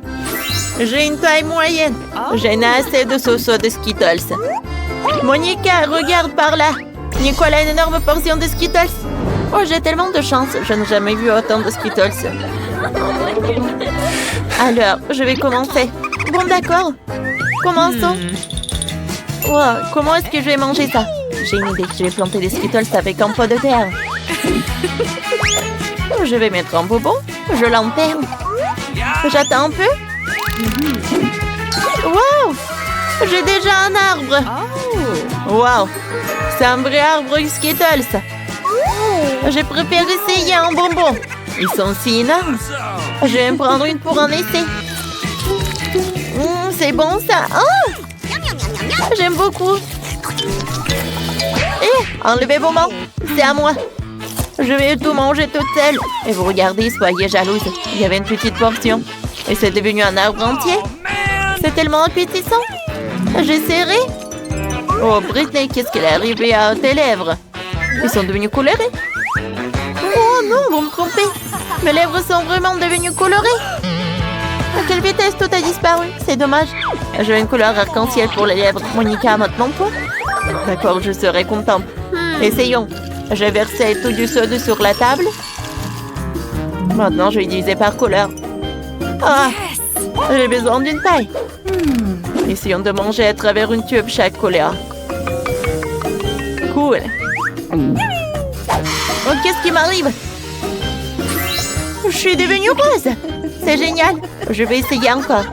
S1: J'ai une taille moyenne. J'ai assez de sauce de Skittles. Monica, regarde par là. Nicole a une énorme portion de Skittles. Oh, j'ai tellement de chance. Je n'ai jamais vu autant de Skittles. Alors, je vais commencer. Bon, d'accord. Commençons. Wow, comment est-ce que je vais manger ça? J'ai une idée. Je vais planter des Skittles avec un pot de terre. Je vais mettre un bonbon. Je l'enterre. J'attends un peu. Wow! J'ai déjà un arbre. Wow! C'est un vrai arbre Skittles. Je préfère essayer un bonbon. Ils sont si énormes. Je vais me prendre une pour un essai. C'est bon ça. Oh! J'aime beaucoup. Enlevez vos mains. C'est à moi. Je vais tout manger toute seule. Et vous regardez, soyez jalouse. Il y avait une petite portion. Et c'est devenu un arbre entier. C'est tellement appétissant. J'essaierai. Oh, Britney, qu'est-ce qu'elle est arrivée à tes lèvres? Ils sont devenus colorés. Oh non, vous me trompez. Mes lèvres sont vraiment devenues colorées. À quelle vitesse tout a disparu? C'est dommage. J'ai une couleur arc-en-ciel pour les lèvres. Monica, maintenant toi? D'accord, je serai contente. Essayons. J'ai versé tout du soda sur la table. Maintenant, je vais diviser par couleur. Ah, j'ai besoin d'une paille. Essayons de manger à travers une tube chaque couleur. Cool. Oh, qu'est-ce qui m'arrive? Je suis devenue rose. C'est génial. Je vais essayer encore.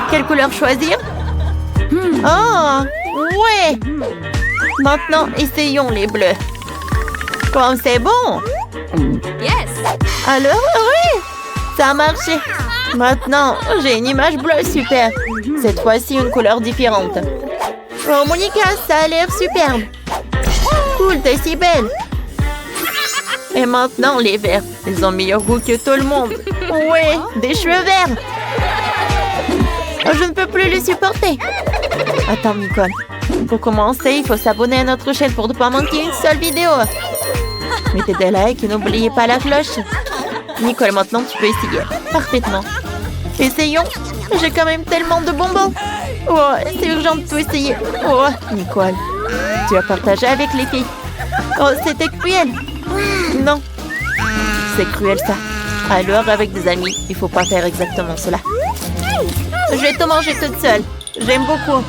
S1: Quelle couleur choisir? Oh, ouais. Maintenant, essayons les bleus. Comme c'est bon.
S3: Yes.
S1: Alors, oui, ça a marché. Maintenant, j'ai une image bleue super. Cette fois-ci, une couleur différente. Oh, Monica, ça a l'air superbe. Cool, t'es si belle. Et maintenant, les verts. Ils ont meilleur goût que tout le monde. Ouais, des cheveux verts. Je ne peux plus les supporter. Attends, Nicole. Pour commencer, il faut s'abonner à notre chaîne pour ne pas manquer une seule vidéo. Mettez des likes et n'oubliez pas la cloche. Nicole, maintenant, tu peux essayer. Parfaitement. Essayons. J'ai quand même tellement de bonbons. Oh, c'est urgent de tout essayer. Oh, Nicole. Tu as partagé avec les filles. Oh, c'était cruel. Non. C'est cruel, ça. Alors, avec des amis, il faut pas faire exactement cela. Je vais tout manger toute seule. J'aime beaucoup.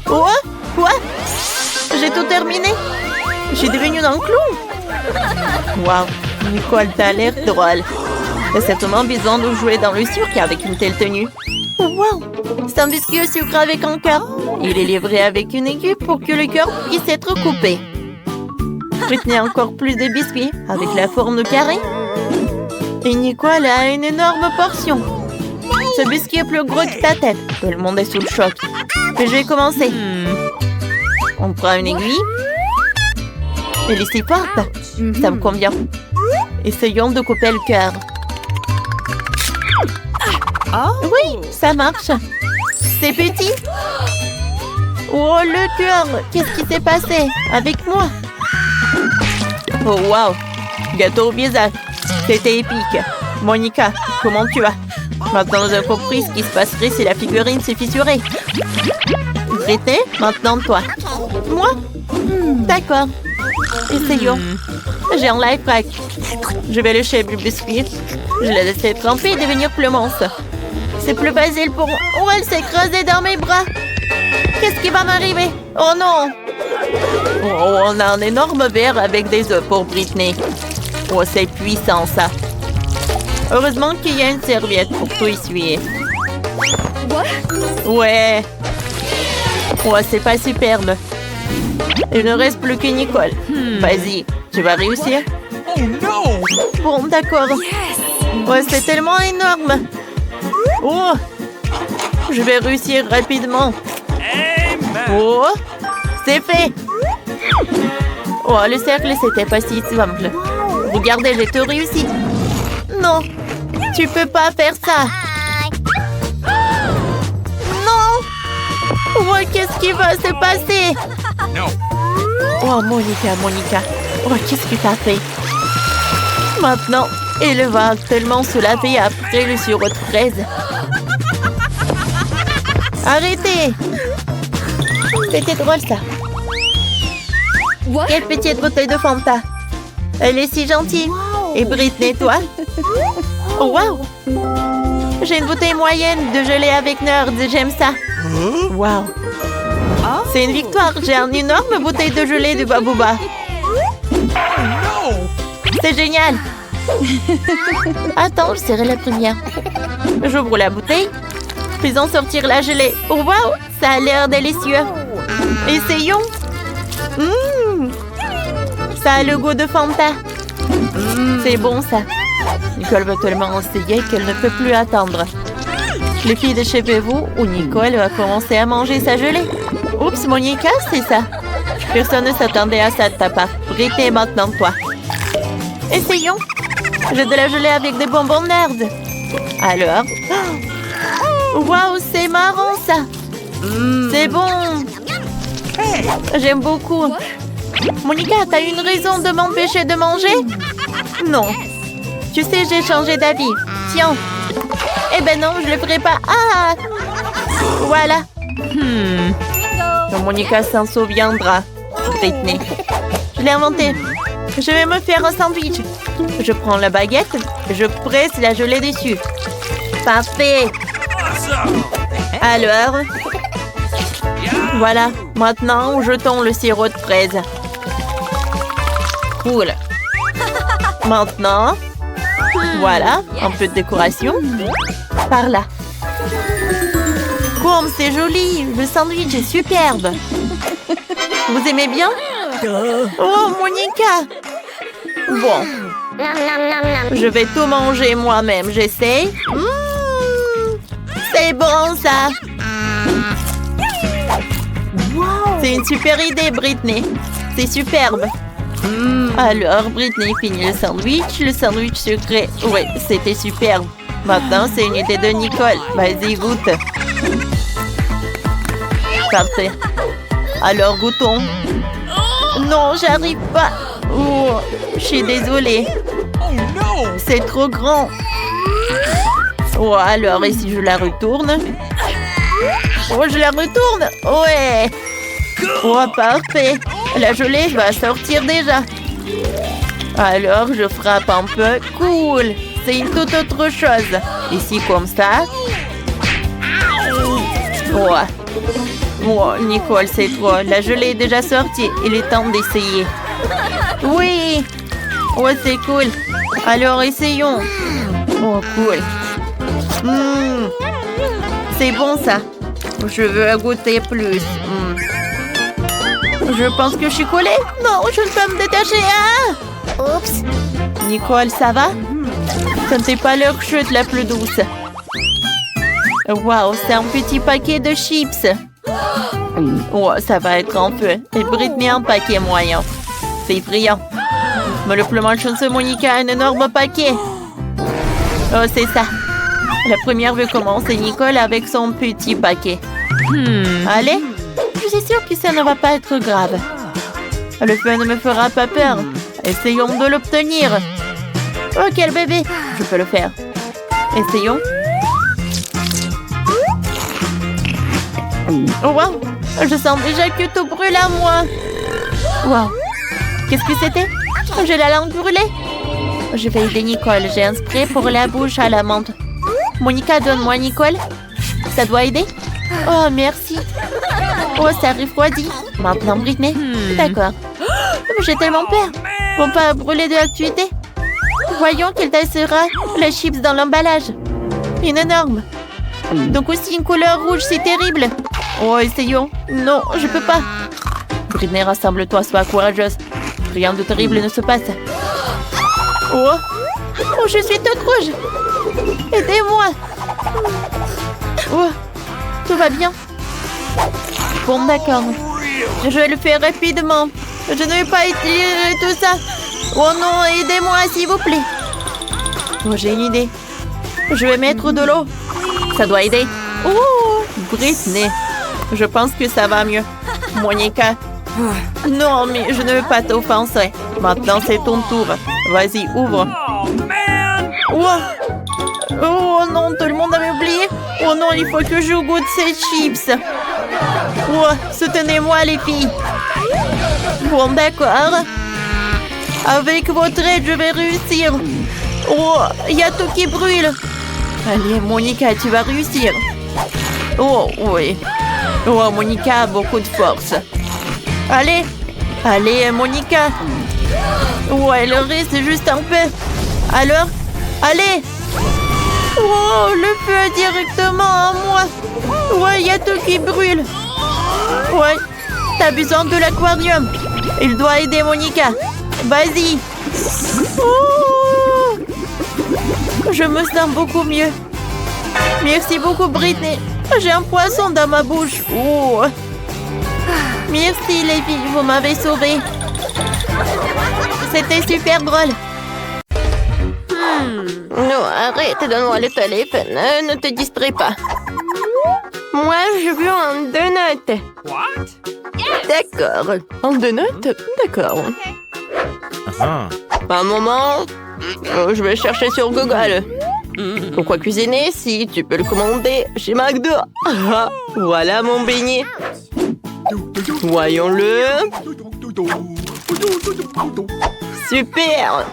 S1: Oh, quoi? J'ai tout terminé. Je suis devenue un clown. Waouh, Nicole, t'as l'air drôle. T'as certainement besoin de jouer dans le cirque avec une telle tenue. Waouh, c'est un biscuit au sucre avec un cœur. Il est livré avec une aiguille pour que le cœur puisse être coupé. Britney encore plus de biscuits avec la forme de carré. Et Nicole a une énorme portion. Ce biscuit est plus gros que ta tête. Tout le monde est sous le choc. Et je vais commencer. On prend une aiguille. Elle est si forte. Ça me convient. Essayons de couper le cœur. Oui, ça marche. C'est petit. Oh, le cœur. Qu'est-ce qui s'est passé avec moi? Oh, wow! Gâteau au bizarre. C'était épique. Monica, comment tu vas? Maintenant, nous avons compris ce qui se passerait si la figurine se fissurait. Britney, maintenant toi. Moi? D'accord. Essayons. J'ai un life hack. Je vais lécher le biscuit. Je l'ai laissé tremper et devenir plus monstre. C'est plus facile pour... Oh, elle s'est écrasée dans mes bras. Qu'est-ce qui va m'arriver? Oh non! Oh, on a un énorme verre avec des œufs pour Britney. Oh, c'est puissant, ça. Heureusement qu'il y a une serviette pour tout essuyer. Ouais. Oh, c'est pas superbe. Il ne reste plus que Nicole. Vas-y, tu vas réussir?
S2: Oh non!
S1: Bon, d'accord. Ouais, c'est tellement énorme. Oh! Je vais réussir rapidement. Oh! C'est fait! Oh, le cercle, c'était pas si simple. Regardez, j'ai tout réussi. Non! Tu peux pas faire ça! Non! Oh, qu'est-ce qui va se passer?
S2: Non.
S1: Oh, Monica. Oh, qu'est-ce que t'as fait? Maintenant, il va tellement se laver après le sirop de fraise. Arrêtez! C'était drôle, ça. Quelle petite bouteille de Fanta. Elle est si gentille. Et Britney, toi? Oh, wow! J'ai une bouteille moyenne de gelée avec Nerd. J'aime ça. Wow! C'est une victoire. J'ai une énorme bouteille de gelée de Babouba. C'est génial! Attends, je serai la première. J'ouvre la bouteille. Faisons sortir la gelée. Oh, wow! Ça a l'air délicieux. Essayons. Ça a le goût de Fanta. C'est bon, ça. Nicole va tellement essayer qu'elle ne peut plus attendre. Les filles de chez vous où Nicole va commencer à manger sa gelée. Oups, Monica, c'est ça. Personne ne s'attendait à ça de ta part. Britney, maintenant toi. Essayons. J'ai de la gelée avec des bonbons Nerd. Alors? Waouh, c'est marrant, ça. C'est bon. J'aime beaucoup. Monica, t'as une raison de m'empêcher de manger? Non. Tu sais, j'ai changé d'avis. Tiens. Eh ben non, je le ferai pas. Ah! Voilà. Monica s'en souviendra. Britney. Je l'ai inventé. Je vais me faire un sandwich. Je prends la baguette, je presse la gelée dessus. Parfait. Alors, voilà. Maintenant, jetons le sirop de fraise. Cool. Maintenant, voilà, un peu de décoration. Par là. Comme c'est joli. Le sandwich est superbe. Vous aimez bien? Oh, Monica! Bon. Je vais tout manger moi-même, j'essaie. C'est bon, ça! C'est une super idée, Britney. C'est superbe. Alors, Britney finit le sandwich sucré. Oui, c'était superbe. Maintenant, c'est une idée de Nicole. Vas-y, goûte. Parfait. Alors, goûtons. Non, j'arrive pas. Oh, je suis désolée. C'est trop grand. Oh, alors, et si je la retourne? Oh, je la retourne. Ouais. Oh, parfait. La gelée va sortir déjà. Alors, je frappe un peu. Cool. C'est une toute autre chose. Ici, comme ça. Oh. Oh, Nicole, c'est trop. La gelée est déjà sortie. Il est temps d'essayer. Oui. Oh, c'est cool. Alors, essayons. Oh, cool. C'est bon, ça. Je veux goûter plus. Je pense que je suis collée. Non, je ne peux pas me détacher. Ah! Oups. Nicole, ça va? Ce n'était pas leur chute la plus douce. Waouh, c'est un petit paquet de chips. Oh, ça va être un peu. Et Britney, un paquet moyen. C'est brillant. Mais le plus malchanceux, Monica, a un énorme paquet. Oh, c'est ça. La première veut commencer Nicole avec son petit paquet. Allez, je suis sûre que ça ne va pas être grave. Le feu ne me fera pas peur. Essayons de l'obtenir. Oh, quel bébé! Je peux le faire. Essayons. Oh, wow! Je sens déjà que tout brûle à moi. Wow! Qu'est-ce que c'était? J'ai la langue brûlée. Je vais aider Nicole. J'ai un spray pour la bouche à la menthe. Monica, donne-moi Nicole. Ça doit aider? Oh, merci. Oh, ça refroidit. Maintenant, Britney. D'accord. J'ai tellement peur. Faut pas brûler de l'activité. Voyons quelle taille sera la chips dans l'emballage. Une énorme. Donc aussi une couleur rouge, c'est terrible. Oh, essayons. Non, je peux pas. Britney, rassemble-toi, sois courageuse. Rien de terrible ne se passe. Oh, oh, je suis toute rouge. Aidez-moi. Oh, tout va bien. Bon, d'accord. Je vais le faire rapidement. Je ne vais pas utiliser tout ça. Oh non, aidez-moi, s'il vous plaît. Oh, j'ai une idée. Je vais mettre de l'eau. Ça doit aider. Oh, Britney. Je pense que ça va mieux. Monica. Non, mais je ne veux pas t'offenser. Maintenant, c'est ton tour. Vas-y, ouvre. Oh, oh non, tout le monde avait oublié. Oh non, il faut que je goûte ces chips. Oh, soutenez-moi, les filles. Bon, d'accord. Avec votre aide, je vais réussir. Oh, il y a tout qui brûle. Allez, Monica, tu vas réussir. Oh, oui. Oh, Monica a beaucoup de force. Allez, allez, Monica. Oh, il reste juste un peu. Alors, allez. Oh, le feu est directement à moi. Ouais, il y a tout qui brûle. Ouais, t'as besoin de l'aquarium. Il doit aider Monica. Vas-y. Oh, je me sens beaucoup mieux. Merci beaucoup, Britney. J'ai un poisson dans ma bouche. Oh. Merci, les filles. Vous m'avez sauvée. C'était super drôle. Non, arrête, donne-moi le téléphone. Ne te distrais pas. Moi, je veux un donut. D'accord. Un donut? D'accord. Un moment. Je vais chercher sur Google. Pourquoi cuisiner si tu peux le commander chez McDo? Voilà mon beignet. Voyons-le. Super.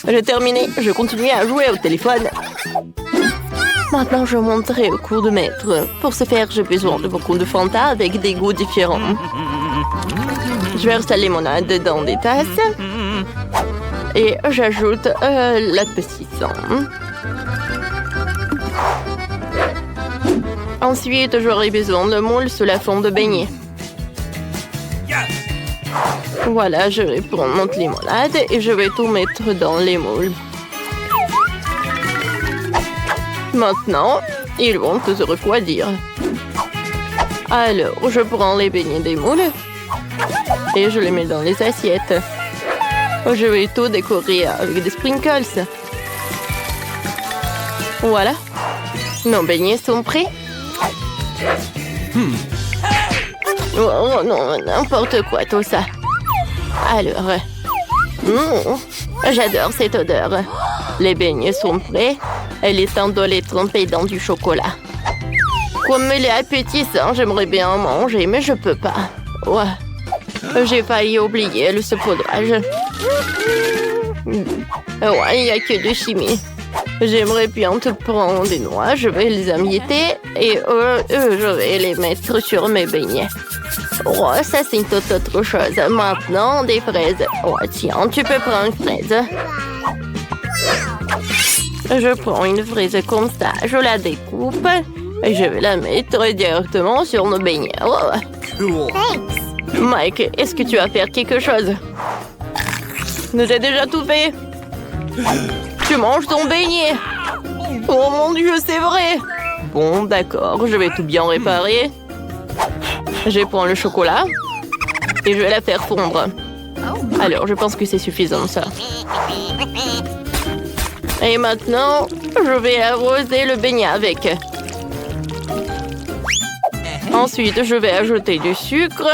S1: J'ai terminé. Je continue à jouer au téléphone. Maintenant, je monterai au cours de maître. Pour ce faire, j'ai besoin de beaucoup de Fanta avec des goûts différents. Je verse la limonade dans des tasses. Et j'ajoute l'adoucissant. Ensuite, j'aurai besoin de moule sous la forme de beignet. Voilà, je vais prendre notre limonade et je vais tout mettre dans les moules. Maintenant, ils vont se refroidir. Alors, je prends les beignets des moules et je les mets dans les assiettes. Je vais tout décorer avec des sprinkles. Voilà. Nos beignets sont prêts. Oh non, n'importe quoi tout ça. Alors, j'adore cette odeur. Les beignets sont prêts. Elle est temps de les tremper dans du chocolat. Comme il est appétissant, j'aimerais bien en manger, mais je peux pas. Ouais. J'ai failli oublier le saupoudrage. Ouais, il n'y a que de chimie. J'aimerais bien te prendre des noix, je vais les emietter et je vais les mettre sur mes beignets. Oh, ça c'est une toute autre chose. Maintenant, des fraises. Oh, tiens, tu peux prendre une fraise. Je prends une fraise comme ça, je la découpe et je vais la mettre directement sur nos beignets. Oh. Mike, est-ce que tu vas faire quelque chose? J'ai déjà tout fait. Tu manges ton beignet. Oh mon Dieu, c'est vrai. Bon, d'accord, je vais tout bien réparer. Je prends le chocolat et je vais la faire fondre. Alors, je pense que c'est suffisant, ça. Et maintenant, je vais arroser le beignet avec. Ensuite, je vais ajouter du sucre.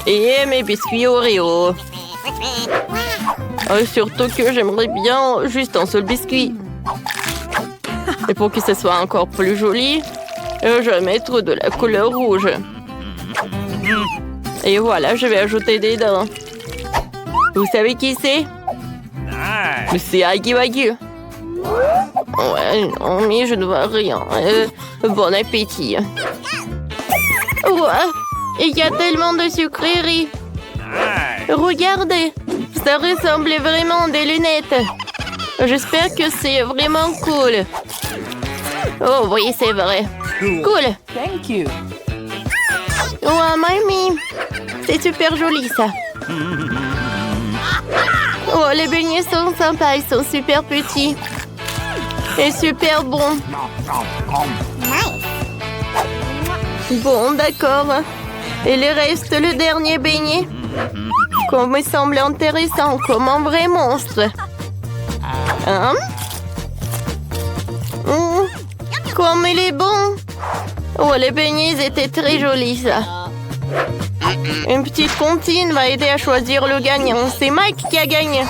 S1: Et mes biscuits Oreo. Surtout que j'aimerais bien juste un seul biscuit. Et pour que ce soit encore plus joli, je vais mettre de la couleur rouge. Et voilà, je vais ajouter des dents. Vous savez qui c'est? C'est Aggy Wagyu. Ouais, non, mais je ne vois rien. Bon appétit. Ouais, il y a tellement de sucreries. Regardez, ça ressemble vraiment à des lunettes. J'espère que c'est vraiment cool. Oh oui, c'est vrai. Cool.
S2: Thank you.
S1: Oh, mamie, c'est super joli ça. Oh, les beignets sont sympas, ils sont super petits. Et super bons. Bon, d'accord. Il reste le dernier beignet. Comme il semble intéressant, comme un vrai monstre. Hein? Comme il est bon. Oh, les beignets étaient très jolis, ça. Une petite comptine va aider à choisir le gagnant. C'est Mike qui a gagné.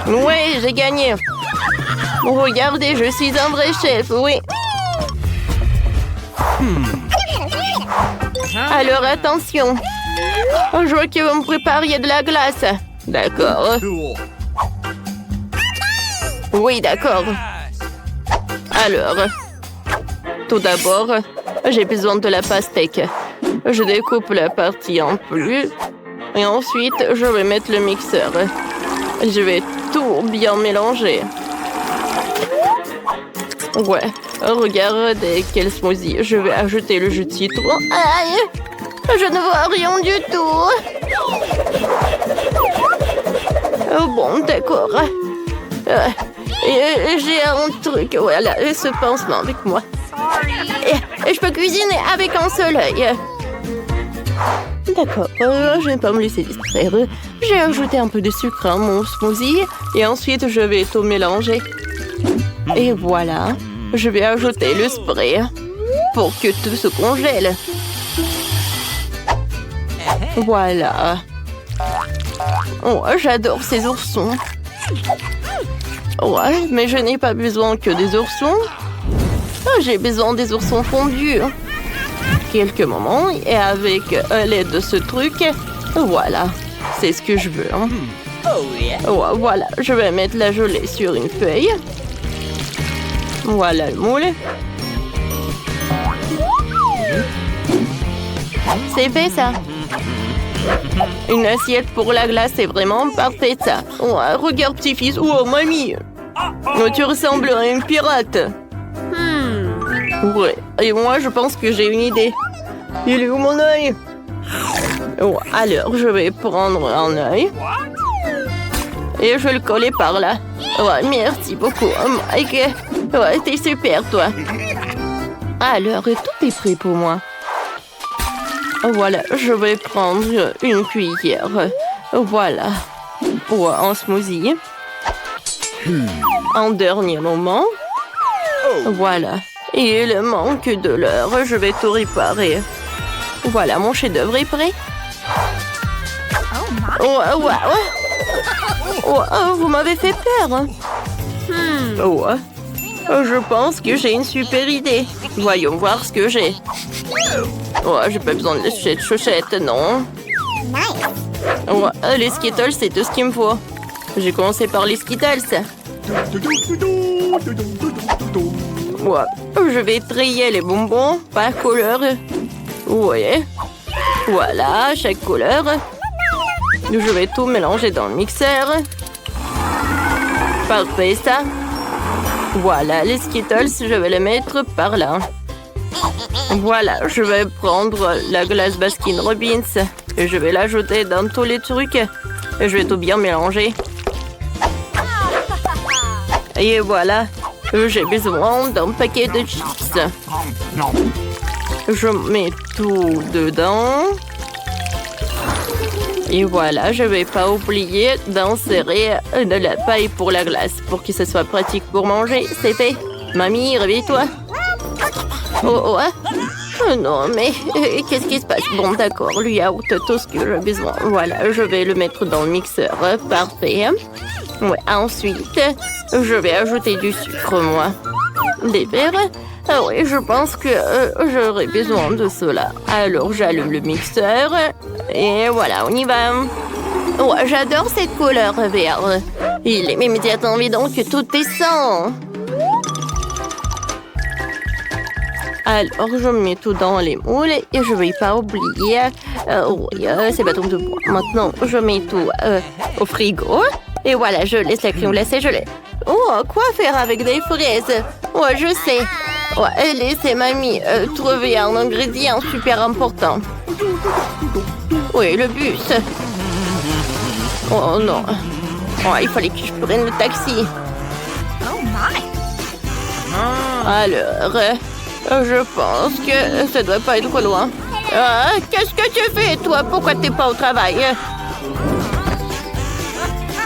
S1: Oui, j'ai gagné. Regardez, je suis un vrai chef, oui. Alors, attention. Je vois que vous me prépariez de la glace. D'accord. Oui, d'accord. Alors, tout d'abord, j'ai besoin de la pastèque. Je découpe la partie en plus. Et ensuite, je vais mettre le mixeur. Je vais tout bien mélanger. Ouais, regardez quel smoothie. Je vais ajouter le jus de citron. Aïe! Je ne vois rien du tout. Oh bon, d'accord. J'ai un truc, voilà, ce pansement avec moi. Et je peux cuisiner avec un seul œil. D'accord, je ne vais pas me laisser distraire. J'ai ajouté un peu de sucre à mon smoothie et ensuite je vais tout mélanger. Et voilà, je vais ajouter le spray pour que tout se congèle. Voilà. Oh, j'adore ces oursons. Ouais, mais je n'ai pas besoin que des oursons. J'ai besoin des oursons fondus. Quelques moments et avec l'aide de ce truc, voilà, c'est ce que je veux. Hein. Oh, voilà, je vais mettre la gelée sur une feuille. Voilà le moule. C'est fait ça. Une assiette pour la glace, c'est vraiment parfait ça. Oh, regarde petit-fils, oh mamie, tu ressembles à une pirate. Ouais, et moi je pense que j'ai une idée. Il est où mon œil? Oh, alors je vais prendre un œil et je vais le coller par là. Ouais, merci beaucoup, Mike. Ouais, t'es super toi. Alors, tout est prêt pour moi. Voilà, je vais prendre une cuillère. Voilà, pour un smoothie. En dernier moment. Voilà. Et il manque de l'heure, je vais tout réparer. Voilà, mon chef-d'œuvre est prêt. Vous m'avez fait peur. Ouais. Je pense que j'ai une super idée. Voyons voir ce que j'ai. J'ai pas besoin de cette chaussette, non. Les Skittles, c'est tout ce qu'il me faut. J'ai commencé par les Skittles. Je vais trier les bonbons par couleur. Ouais. Voilà, chaque couleur. Je vais tout mélanger dans le mixeur. Parfait, ça. Voilà, les Skittles, je vais les mettre par là. Voilà, je vais prendre la glace Baskin Robbins et je vais l'ajouter dans tous les trucs. Et je vais tout bien mélanger. Et voilà, j'ai besoin d'un paquet de chips. Je mets tout dedans. Et voilà, je ne vais pas oublier d'insérer de la paille pour la glace pour que ce soit pratique pour manger. C'est fait. Mamie, réveille-toi. Oh non, mais qu'est-ce qui se passe? Bon, d'accord, le yaourt, tout ce que j'ai besoin. Voilà, je vais le mettre dans le mixeur. Parfait. Ouais, ensuite, je vais ajouter du sucre, moi. Des verres? Ah oui, je pense que j'aurai besoin de cela. Alors, j'allume le mixeur. Et voilà, on y va. Ouais, j'adore cette couleur vert. Il est immédiatement évident que tout est sang. Alors, je mets tout dans les moules et je ne vais pas oublier ces bâtons de bois. Maintenant, je mets tout au frigo. Et voilà, je laisse la crème glacée gelée. Oh, quoi faire avec des fraises? Ouais, je sais. Ouais, laissez mamie trouver un ingrédient super important. Oui, le bus. Oh non. Oh, il fallait que je prenne le taxi. Alors, je pense que ça doit pas être loin. Qu'est-ce que tu fais, toi? Pourquoi t'es pas au travail?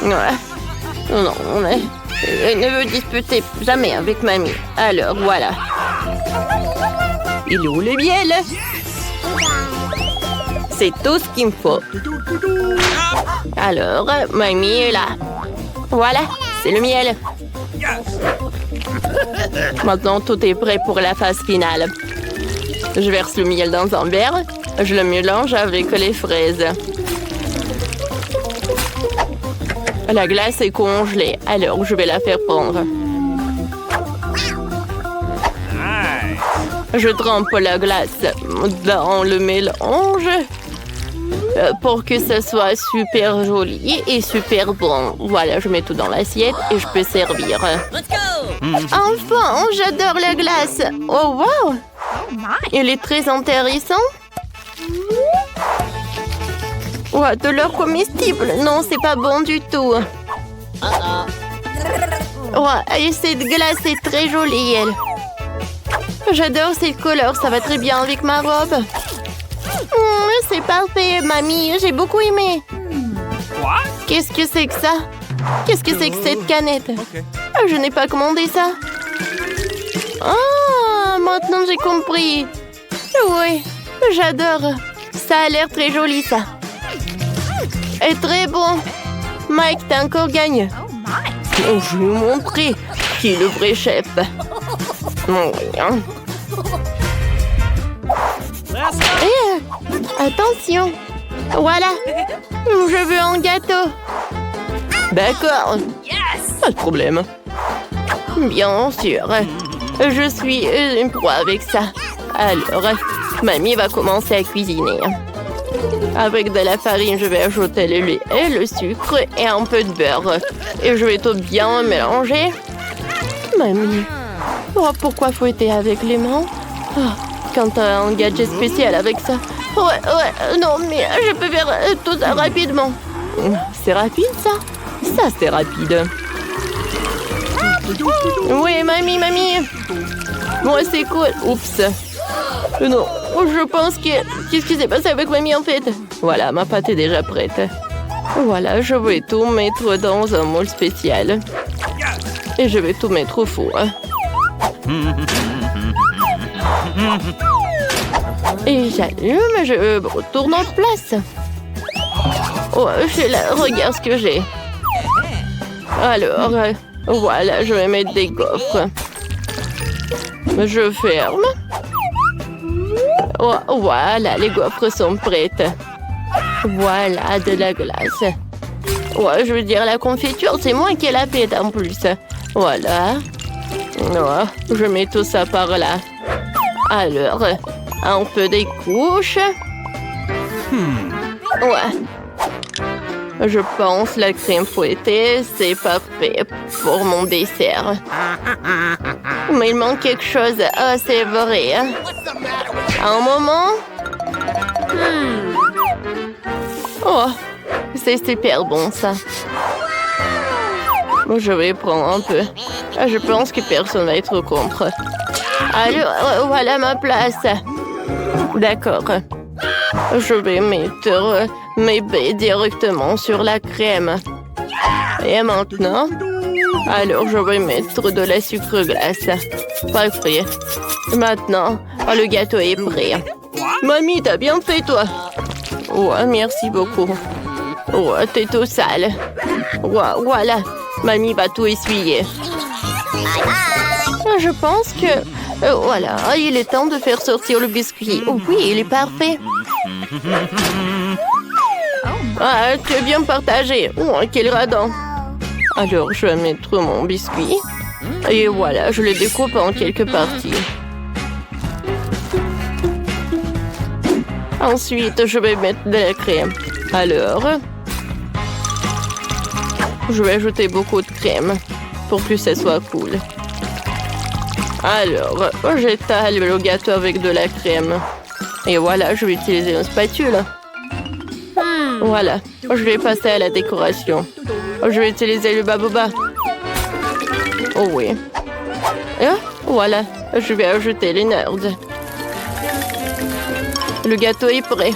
S1: Ouais. Non, ne me disputez jamais avec mamie. Alors, voilà. Il est où le miel? C'est tout ce qu'il me faut. Alors, mamie est là. Voilà, c'est le miel. Maintenant, tout est prêt pour la phase finale. Je verse le miel dans un verre. Je le mélange avec les fraises. La glace est congelée, alors je vais la faire fondre. Je trempe la glace dans le mélange pour que ce soit super joli et super bon. Voilà, je mets tout dans l'assiette et je peux servir. Enfin, j'adore la glace. Oh, wow! Il est très intéressant. Ouais, de l'or comestible. Non, c'est pas bon du tout. Ouais, et cette glace est très jolie, elle. J'adore cette couleur, ça va très bien avec ma robe. C'est parfait, mamie, j'ai beaucoup aimé. Qu'est-ce que c'est que ça? Qu'est-ce que c'est que cette canette? Je n'ai pas commandé ça. Ah, maintenant j'ai compris. Oui, j'adore. Ça a l'air très joli, ça. Et très bon. Mike, t'as encore gagné. Oh, je vais vous montrer qui est le vrai chef. Attention. Voilà. Je veux un gâteau. D'accord. Pas de problème. Bien sûr. Je suis une proie avec ça. Alors, mamie va commencer à cuisiner. Avec de la farine, je vais ajouter le lait et le sucre et un peu de beurre. Et je vais tout bien mélanger. Mamie, pourquoi fouetter avec les mains? Quand t'as un gadget spécial avec ça. Ouais, non, mais je peux faire tout ça rapidement. C'est rapide, ça? Ça, c'est rapide. Oui, mamie. Moi, c'est cool. Oups. Non, je pense que... Qu'est-ce qui s'est passé avec mamie, en fait? Voilà, ma pâte est déjà prête. Voilà, je vais tout mettre dans un moule spécial. Et je vais tout mettre au four. Et j'allume, je retourne en place. Oh, regarde ce que j'ai. Alors, voilà, je vais mettre des gaufres. Je ferme. Oh, voilà, les gaufres sont prêtes. Voilà, de la glace. Ouais, je veux dire, la confiture, c'est moi qui l'ai faite en plus. Voilà. Oh, je mets tout ça par là. Alors, un peu des couches. Ouais. Je pense la crème fouettée, c'est parfait pour mon dessert. Mais il manque quelque chose. Ah, c'est vrai. Un moment. Oh, c'est super bon, ça. Je vais prendre un peu. Je pense que personne va être contre. Alors, voilà ma place. D'accord. Je vais mettre mes baies directement sur la crème. Et maintenant, alors je vais mettre de la sucre glace. Parfait. Maintenant, Oh, le gâteau est prêt. Mamie, t'as bien fait, toi. Oh, merci beaucoup. Oh, t'es tout sale. Oh, voilà. Mamie va tout essuyer. Je pense que... voilà, il est temps de faire sortir le biscuit. Oh oui, il est parfait. Ah, tu es bien partagé. Oh, quel radin. Alors, je vais mettre mon biscuit. Et voilà, je le découpe en quelques parties. Ensuite, je vais mettre de la crème. Alors, je vais ajouter beaucoup de crème pour que ça soit cool. Alors, j'étale le gâteau avec de la crème. Et voilà, je vais utiliser une spatule. Voilà, je vais passer à la décoration. Je vais utiliser le baboba. Oh oui. Et voilà, je vais ajouter les nerds. Le gâteau est prêt.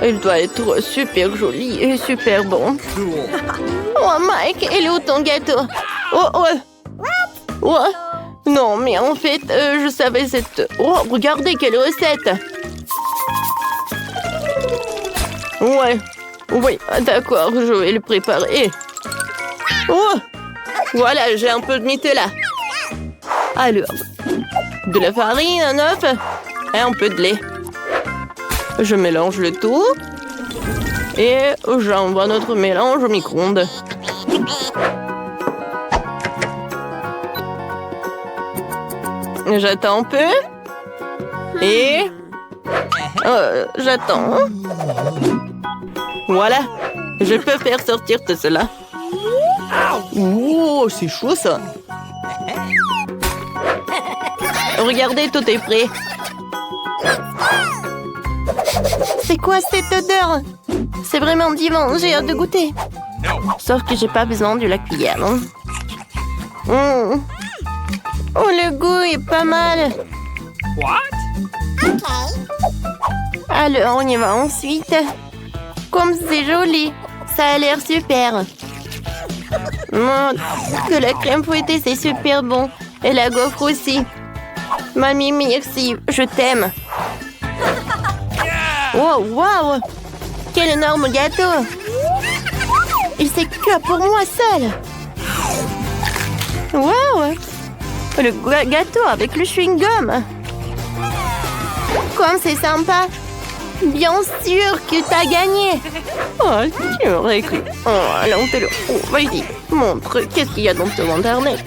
S1: Il doit être super joli et super bon. Oh Mike, il est où ton gâteau? Oh, oh. Oh. Non, mais en fait, je savais cette... Oh, regardez quelle recette! Ouais, oui, d'accord, je vais le préparer. Oh! Voilà, j'ai un peu de Nutella. Alors, de la farine, un œuf et un peu de lait. Je mélange le tout et j'envoie notre mélange au micro-ondes. J'attends un peu. Et... j'attends. Voilà. Je peux faire sortir tout cela. Oh, c'est chaud ça. Regardez, tout est prêt. C'est quoi cette odeur? C'est vraiment divin, j'ai hâte de goûter. Sauf que j'ai pas besoin de la cuillère. Oh, le goût est pas mal. Alors, on y va ensuite. Comme c'est joli. Ça a l'air super. Que la crème fouettée, c'est super bon. Et la gaufre aussi. Mamie, merci. Je t'aime. Wow, wow. Quel énorme gâteau. Et c'est que pour moi seul. Wow. Le gâteau avec le chewing-gum. Comme c'est sympa. Bien sûr que t'as gagné. Oh, tu aurais cru. Oh, allons, oh, vas-y, montre. Qu'est-ce qu'il y a dans ton internet?